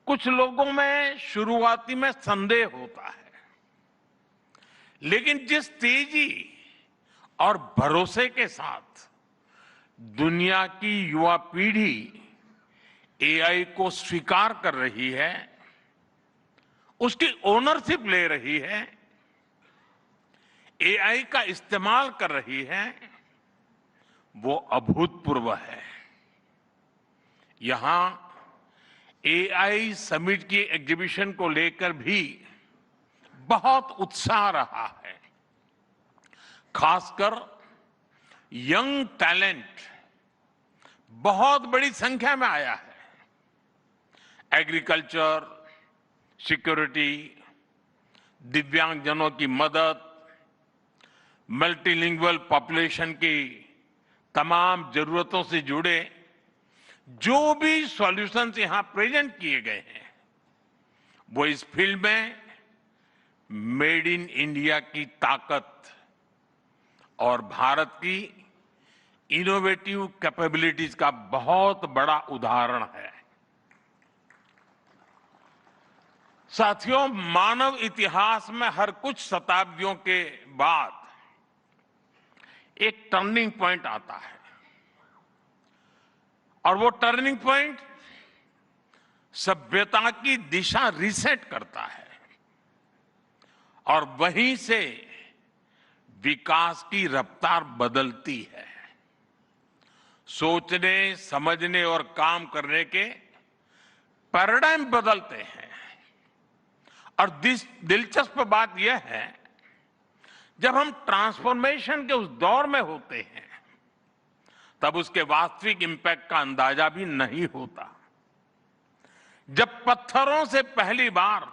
कुछ लोगों में शुरुआती में संदेह होता है, लेकिन जिस तेजी और भरोसे के साथ दुनिया की युवा पीढ़ी एआई को स्वीकार कर रही है, उसकी ओनरशिप ले रही है, एआई का इस्तेमाल कर रही है, वो अभूतपूर्व है। यहां एआई समिट की एग्जीबिशन को लेकर भी बहुत उत्साह रहा है। खासकर यंग टैलेंट बहुत बड़ी संख्या में आया है। एग्रीकल्चर, सिक्योरिटी, दिव्यांगजनों की मदद, मल्टीलिंगुअल पॉपुलेशन की तमाम जरूरतों से जुड़े जो भी सॉल्यूशंस यहां प्रेजेंट किए गए हैं वो इस फील्ड में मेड इन इंडिया की ताकत और भारत की इनोवेटिव कैपेबिलिटीज का बहुत बड़ा उदाहरण है। साथियों, मानव इतिहास में हर कुछ शताब्दियों के बाद एक टर्निंग पॉइंट आता है और वो टर्निंग पॉइंट सभ्यता की दिशा रीसेट करता है और वहीं से विकास की रफ्तार बदलती है। सोचने, समझने और काम करने के पैराडाइम बदलते हैं और दिलचस्प बात यह है, जब हम ट्रांसफॉर्मेशन के उस दौर में होते हैं तब उसके वास्तविक इंपैक्ट का अंदाजा भी नहीं होता। जब पत्थरों से पहली बार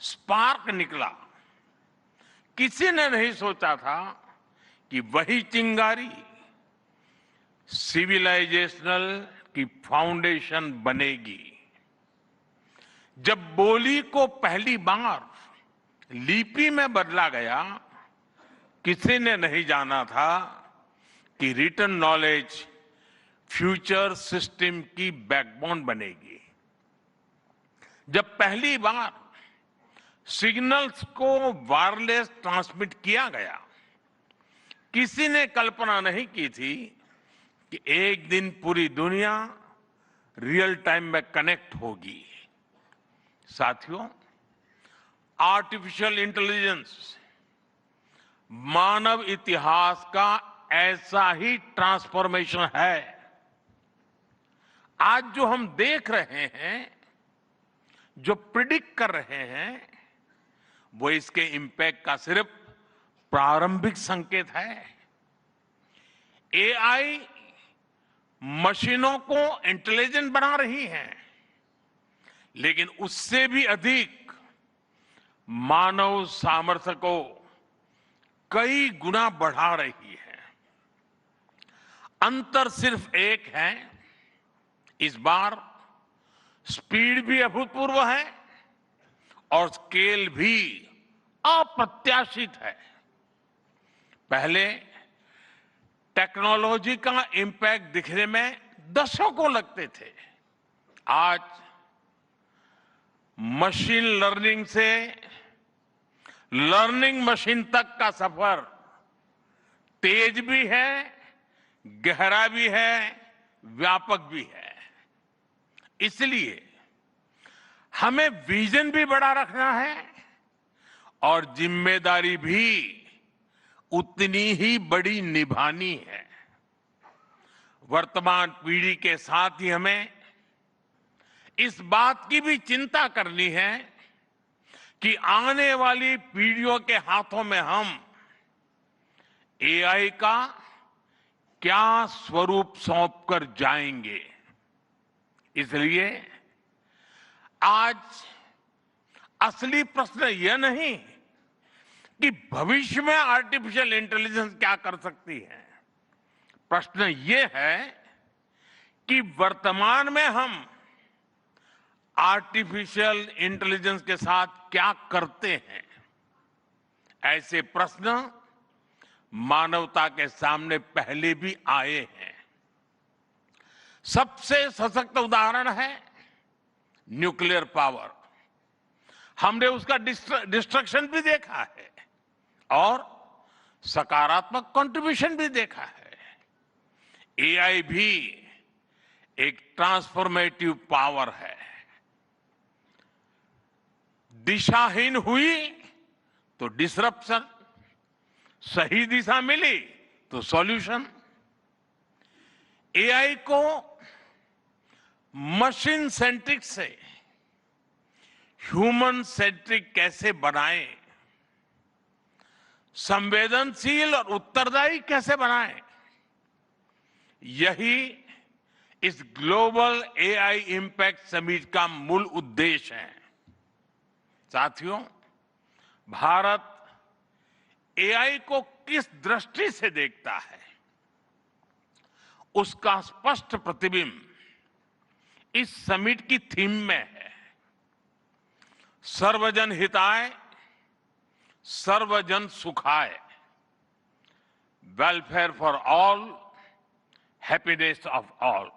स्पार्क निकला, किसी ने नहीं सोचा था कि वही चिंगारी सिविलाइजेशनल की फाउंडेशन बनेगी। जब बोली को पहली बार लिपि में बदला गया, किसी ने नहीं जाना था कि रिटन नॉलेज फ्यूचर सिस्टम की बैकबोन बनेगी। जब पहली बार सिग्नल्स को वायरलेस ट्रांसमिट किया गया, किसी ने कल्पना नहीं की थी कि एक दिन पूरी दुनिया रियल टाइम में कनेक्ट होगी। साथियों, आर्टिफिशियल इंटेलिजेंस मानव इतिहास का ऐसा ही ट्रांसफॉर्मेशन है। आज जो हम देख रहे हैं जो प्रिडिक्ट कर रहे हैं वो इसके इंपैक्ट का सिर्फ प्रारंभिक संकेत है। एआई मशीनों को इंटेलिजेंट बना रही है, लेकिन उससे भी अधिक मानव सामर्थ्य को कई गुना बढ़ा रही है। अंतर सिर्फ एक है, इस बार स्पीड भी अभूतपूर्व है और स्केल भी अप्रत्याशित है। पहले टेक्नोलॉजी का इंपैक्ट दिखने में दशकों लगते थे। आज मशीन लर्निंग से लर्निंग मशीन तक का सफर तेज भी है, गहरा भी है, व्यापक भी है। इसलिए हमें विजन भी बड़ा रखना है और जिम्मेदारी भी उतनी ही बड़ी निभानी है। वर्तमान पीढ़ी के साथ ही हमें इस बात की भी चिंता करनी है कि आने वाली पीढ़ियों के हाथों में हम एआई का क्या स्वरूप सौंप कर जाएंगे। इसलिए आज असली प्रश्न यह नहीं कि भविष्य में आर्टिफिशियल इंटेलिजेंस क्या कर सकती है। प्रश्न यह है कि वर्तमान में हम आर्टिफिशियल इंटेलिजेंस के साथ क्या करते हैं। ऐसे प्रश्न मानवता के सामने पहले भी आए हैं। सबसे सशक्त उदाहरण है न्यूक्लियर पावर। हमने उसका डिस्ट्रक्शन भी देखा है और सकारात्मक कंट्रीब्यूशन भी देखा है। एआई भी एक ट्रांसफॉर्मेटिव पावर है। दिशाहीन हुई तो डिसरप्शन, सही दिशा मिली तो सॉल्यूशन। एआई को मशीन सेंट्रिक से ह्यूमन सेंट्रिक कैसे बनाएं, संवेदनशील और उत्तरदायी कैसे बनाएं, यही इस ग्लोबल एआई इंपैक्ट समिट का मूल उद्देश्य है। साथियों, भारत एआई को किस दृष्टि से देखता है, उसका स्पष्ट प्रतिबिंब इस समिट की थीम में है। सर्वजन हिताय, सर्वजन सुखाय, welfare for all, happiness of all.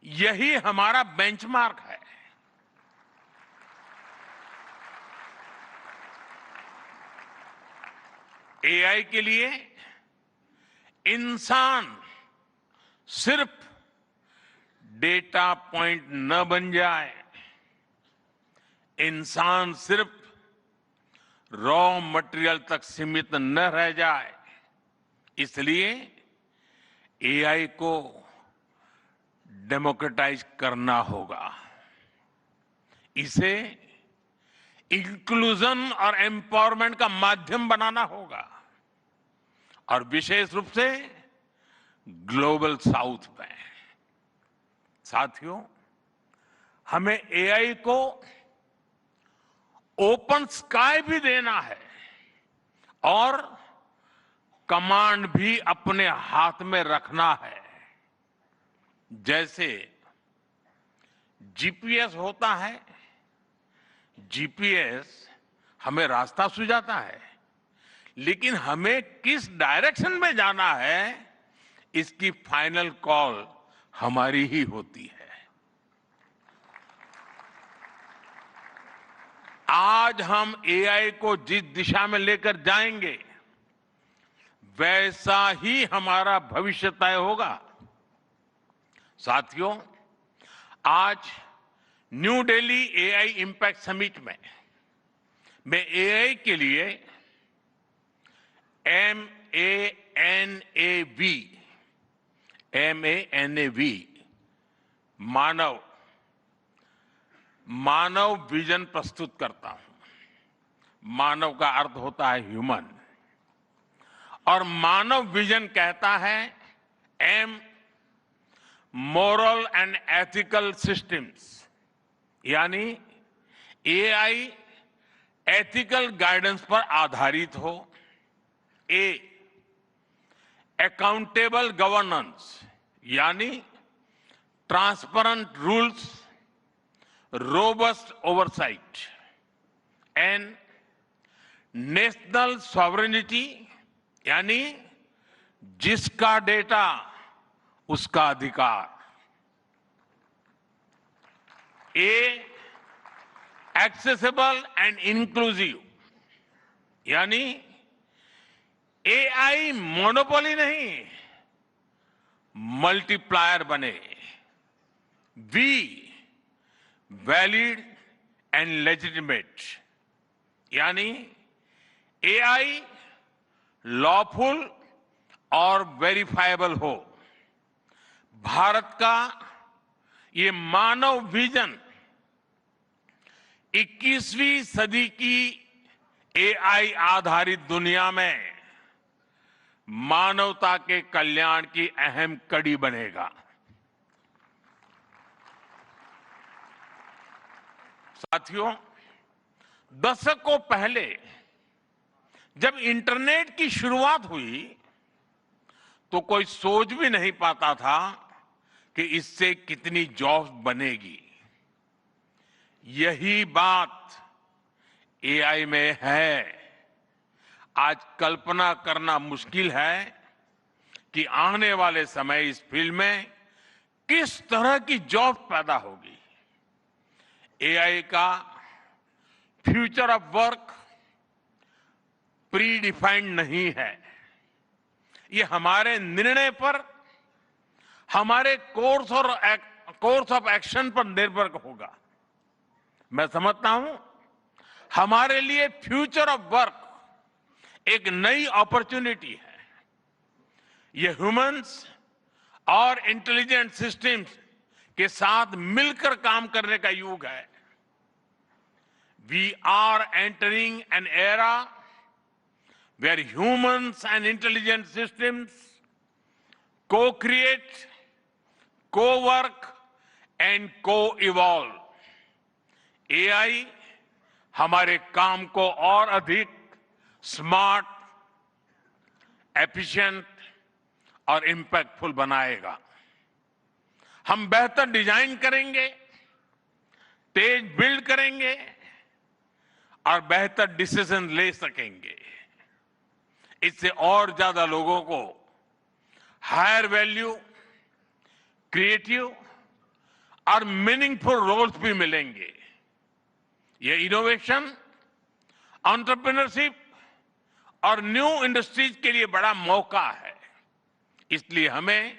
यही हमारा बेंचमार्क है। एआई के लिए इंसान सिर्फ डेटा पॉइंट न बन जाए, इंसान सिर्फ रॉ मटेरियल तक सीमित न रह जाए। इसलिए एआई को डेमोक्रेटाइज करना होगा, इसे इंक्लूजन और एम्पावरमेंट का माध्यम बनाना होगा और विशेष रूप से ग्लोबल साउथ में। साथियों, हमें एआई को ओपन स्काई भी देना है और कमांड भी अपने हाथ में रखना है। जैसे जीपीएस होता है, जीपीएस हमें रास्ता सुझाता है, लेकिन हमें किस डायरेक्शन में जाना है इसकी फाइनल कॉल हमारी ही होती है। आज हम एआई को जिस दिशा में लेकर जाएंगे वैसा ही हमारा भविष्य तय होगा। साथियों, आज new Delhi AI impact summit में मैं एआई के लिए MANAV मानव मानव विजन प्रस्तुत करता हूं। मानव का अर्थ होता है ह्यूमन, और मानव विजन कहता है M moral and ethical systems, यानी एआई एथिकल गाइडेंस पर आधारित हो। ए अकाउंटेबल गवर्नेंस, यानी transparent rules, robust oversight. N national sovereignty, यानी जिसका डेटा उसका अधिकार। ए एक्सेसिबल एंड इंक्लूसिव, यानी एआई मोनोपोली नहीं, मल्टीप्लायर बने। वी वैलिड एंड लेजिटिमेट, यानी एआई लॉफुल और वेरीफाइबल हो। भारत का ये मानव विजन 21वीं सदी की एआई आधारित दुनिया में मानवता के कल्याण की अहम कड़ी बनेगा। साथियों, दशकों पहले जब इंटरनेट की शुरुआत हुई तो कोई सोच भी नहीं पाता था कि इससे कितनी जॉब्स बनेगी। यही बात एआई में है। आज कल्पना करना मुश्किल है कि आने वाले समय इस फील्ड में किस तरह की जॉब पैदा होगी। एआई का future of work pre defined नहीं है। ये हमारे निर्णय पर, हमारे कोर्स ऑफ एक्शन पर निर्भर होगा। मैं समझता हूं हमारे लिए फ्यूचर ऑफ वर्क एक नई अपॉर्चुनिटी है। ये ह्यूमंस और इंटेलिजेंट सिस्टम्स के साथ मिलकर काम करने का युग है। We are entering an era where humans and intelligent systems co-create, co-work and co-evolve। AI हमारे काम को और अधिक स्मार्ट, एफिशिएंट और इंपैक्टफुल बनाएगा। हम बेहतर डिजाइन करेंगे, तेज बिल्ड करेंगे और बेहतर डिसीजन ले सकेंगे। इससे और ज्यादा लोगों को हायर वैल्यू, क्रिएटिव और मीनिंगफुल रोल्स भी मिलेंगे। ये इनोवेशन, एंटरप्रेन्योरशिप और न्यू इंडस्ट्रीज के लिए बड़ा मौका है। इसलिए हमें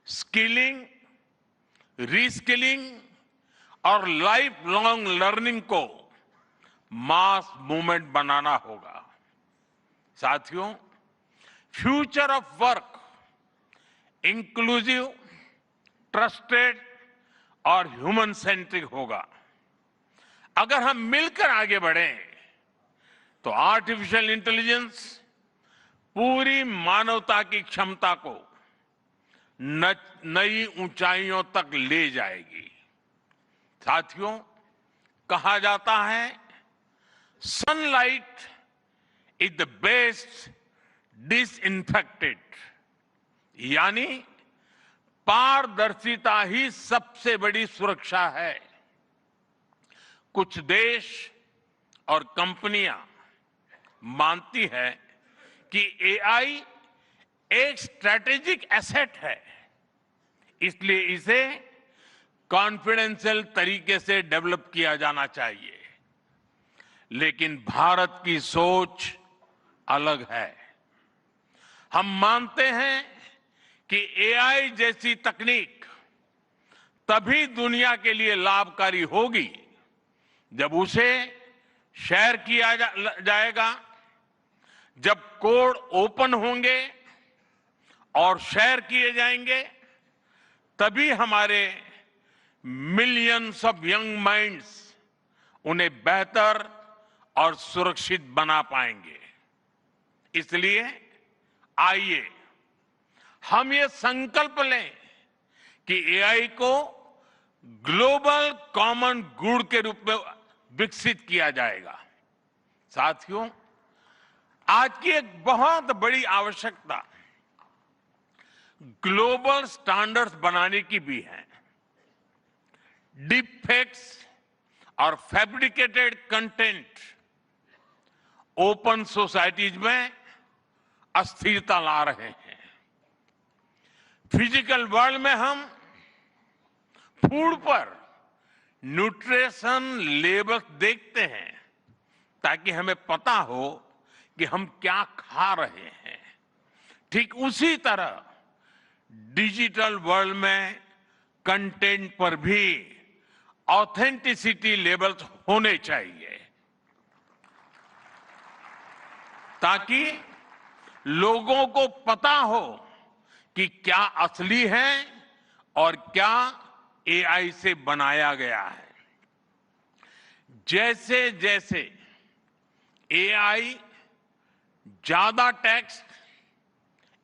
स्किलिंग, रीस्किलिंग और लाइफ लॉन्ग लर्निंग को मास मूवमेंट बनाना होगा। साथियों, future of work inclusive, trusted और ह्यूमन सेंट्रिक होगा। अगर हम मिलकर आगे बढ़ें तो आर्टिफिशियल इंटेलिजेंस पूरी मानवता की क्षमता को नई ऊंचाइयों तक ले जाएगी। साथियों, कहा जाता है sunlight is the best disinfected, यानी पारदर्शिता ही सबसे बड़ी सुरक्षा है। कुछ देश और कंपनियां मानती है कि एआई एक स्ट्रैटेजिक एसेट है, इसलिए इसे कॉन्फिडेंशियल तरीके से डेवलप किया जाना चाहिए। लेकिन भारत की सोच अलग है। हम मानते हैं कि एआई जैसी तकनीक तभी दुनिया के लिए लाभकारी होगी जब उसे शेयर किया जाएगा, जब कोड ओपन होंगे और शेयर किए जाएंगे, तभी हमारे मिलियंस ऑफ यंग माइंड्स उन्हें बेहतर और सुरक्षित बना पाएंगे। इसलिए आइए हम ये संकल्प लें कि एआई को ग्लोबल कॉमन गुड के रूप में विकसित किया जाएगा। साथियों, आज की एक बहुत बड़ी आवश्यकता ग्लोबल स्टैंडर्ड्स बनाने की भी है। डीप फेक्स और फैब्रिकेटेड कंटेंट ओपन सोसाइटीज में अस्थिरता ला रहे हैं। फिजिकल वर्ल्ड में हम फूड पर न्यूट्रिशन लेबल देखते हैं ताकि हमें पता हो कि हम क्या खा रहे हैं। ठीक उसी तरह डिजिटल वर्ल्ड में कंटेंट पर भी ऑथेंटिसिटी लेबल्स होने चाहिए ताकि लोगों को पता हो कि क्या असली है और क्या एआई से बनाया गया है। जैसे जैसे एआई ज्यादा टेक्स्ट,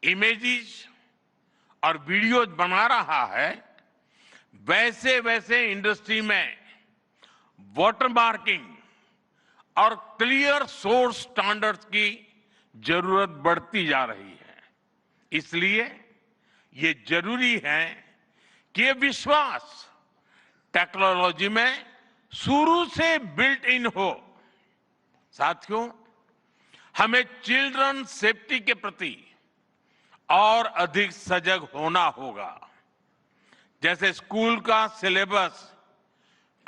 इमेजेस और वीडियोज बना रहा है, वैसे वैसे इंडस्ट्री में वाटरमार्किंग और क्लियर सोर्स स्टैंडर्ड्स की जरूरत बढ़ती जा रही है। इसलिए ये जरूरी है कि ये विश्वास टेक्नोलॉजी में शुरू से बिल्ट इन हो। साथियों, हमें चिल्ड्रन सेफ्टी के प्रति और अधिक सजग होना होगा। जैसे स्कूल का सिलेबस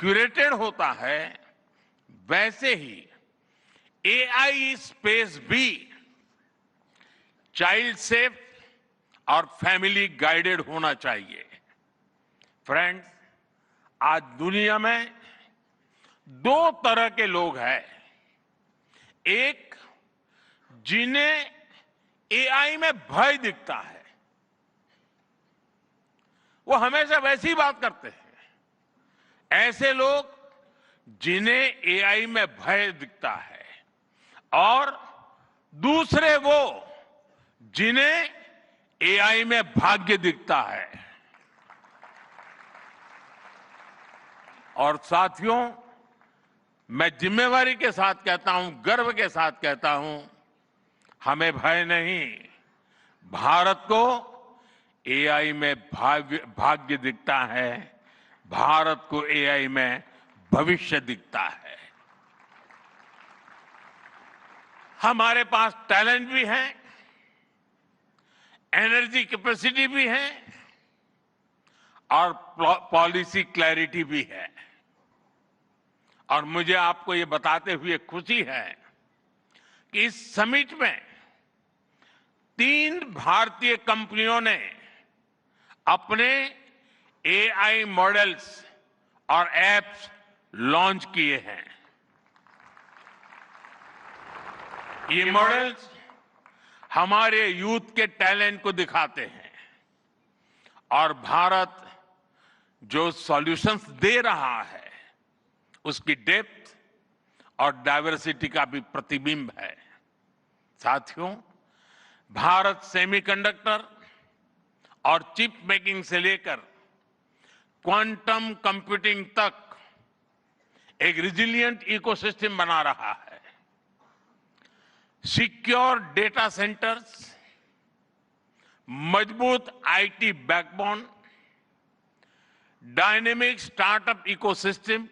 क्यूरेटेड होता है, वैसे ही एआई स्पेस भी चाइल्ड सेफ और फैमिली गाइडेड होना चाहिए। फ्रेंड्स, आज दुनिया में दो तरह के लोग हैं। एक, जिन्हें एआई में भय दिखता है, वो हमेशा वैसी ही बात करते हैं। ऐसे लोग जिन्हें एआई में भय दिखता है, और दूसरे वो जिन्हें एआई में भाग्य दिखता है। और साथियों, मैं जिम्मेवारी के साथ कहता हूं, गर्व के साथ कहता हूं, हमें भय नहीं, भारत को एआई में भाग्य दिखता है, भारत को एआई में भविष्य दिखता है। हमारे पास टैलेंट भी है, एनर्जी कैपेसिटी भी है और पॉलिसी क्लैरिटी भी है। और मुझे आपको ये बताते हुए खुशी है कि इस समिट में 3 भारतीय कंपनियों ने अपने एआई मॉडल्स और एप्स लॉन्च किए हैं। ये मॉडल्स हमारे यूथ के टैलेंट को दिखाते हैं और भारत जो सॉल्यूशंस दे रहा है उसकी डेप्थ और डाइवर्सिटी का भी प्रतिबिंब है। साथियों, भारत सेमीकंडक्टर और चिप मेकिंग से लेकर क्वांटम कंप्यूटिंग तक एक रिजिलिएंट इकोसिस्टम बना रहा है। सिक्योर डेटा सेंटर्स, मजबूत IT backbone, dynamic startup ecosystem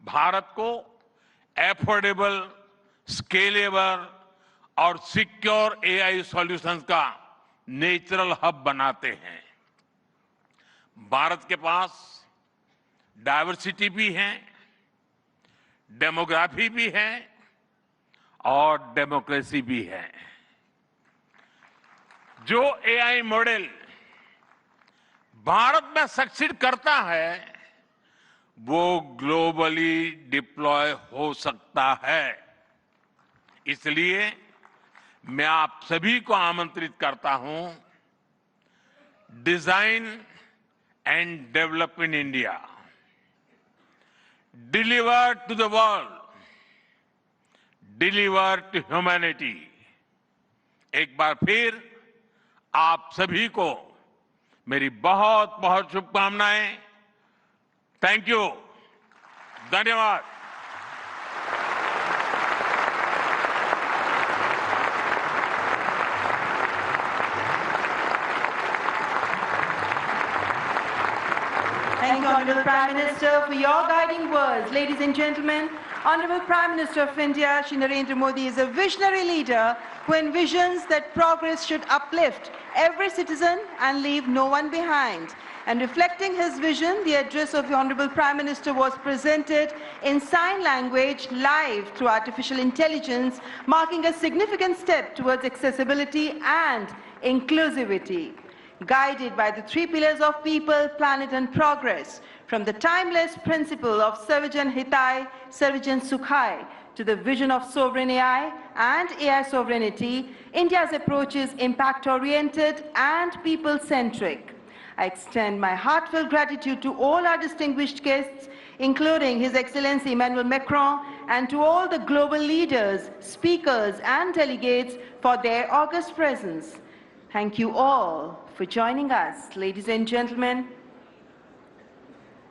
Bharat को एफोर्डेबल, स्केलेबल और सिक्योर एआई सॉल्यूशंस का नेचुरल हब बनाते हैं। भारत के पास डाइवर्सिटी भी है, डेमोग्राफी भी है और डेमोक्रेसी भी है। जो एआई मॉडल भारत में सक्सीड करता है वो ग्लोबली डिप्लॉय हो सकता है। इसलिए मैं आप सभी को आमंत्रित करता हूं, design and develop in India, delivered to the world, delivered to humanity. एक बार फिर आप सभी को मेरी बहुत बहुत शुभकामनाएं. Thank you. धन्यवाद. Thank you, Honorable Prime Minister, for your guiding words. Ladies and gentlemen, Honorable Prime Minister of India, Shri Narendra Modi, is a visionary leader who envisions that progress should uplift every citizen and leave no one behind. And reflecting his vision, the address of the Honorable Prime Minister was presented in sign language live through artificial intelligence, marking a significant step towards accessibility and inclusivity. Guided by the three pillars of people, planet and progress, from the timeless principle of Sarvajan Hitai, Sarvajan Sukhai, to the vision of sovereign AI and AI sovereignty, India's approach is impact-oriented and people-centric. I extend my heartfelt gratitude to all our distinguished guests, including His Excellency Emmanuel Macron, and to all the global leaders, speakers and delegates for their august presence. Thank you all for joining us. Ladies and gentlemen,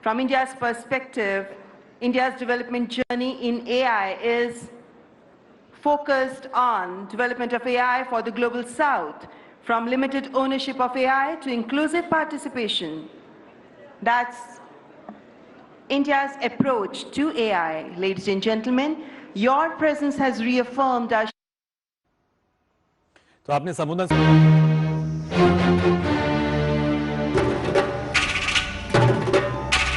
from India's perspective, India's development journey in AI is focused on development of AI for the global south, from limited ownership of AI to inclusive participation. That's India's approach to AI. Ladies and gentlemen, your presence has reaffirmed our तो आपने समुद्र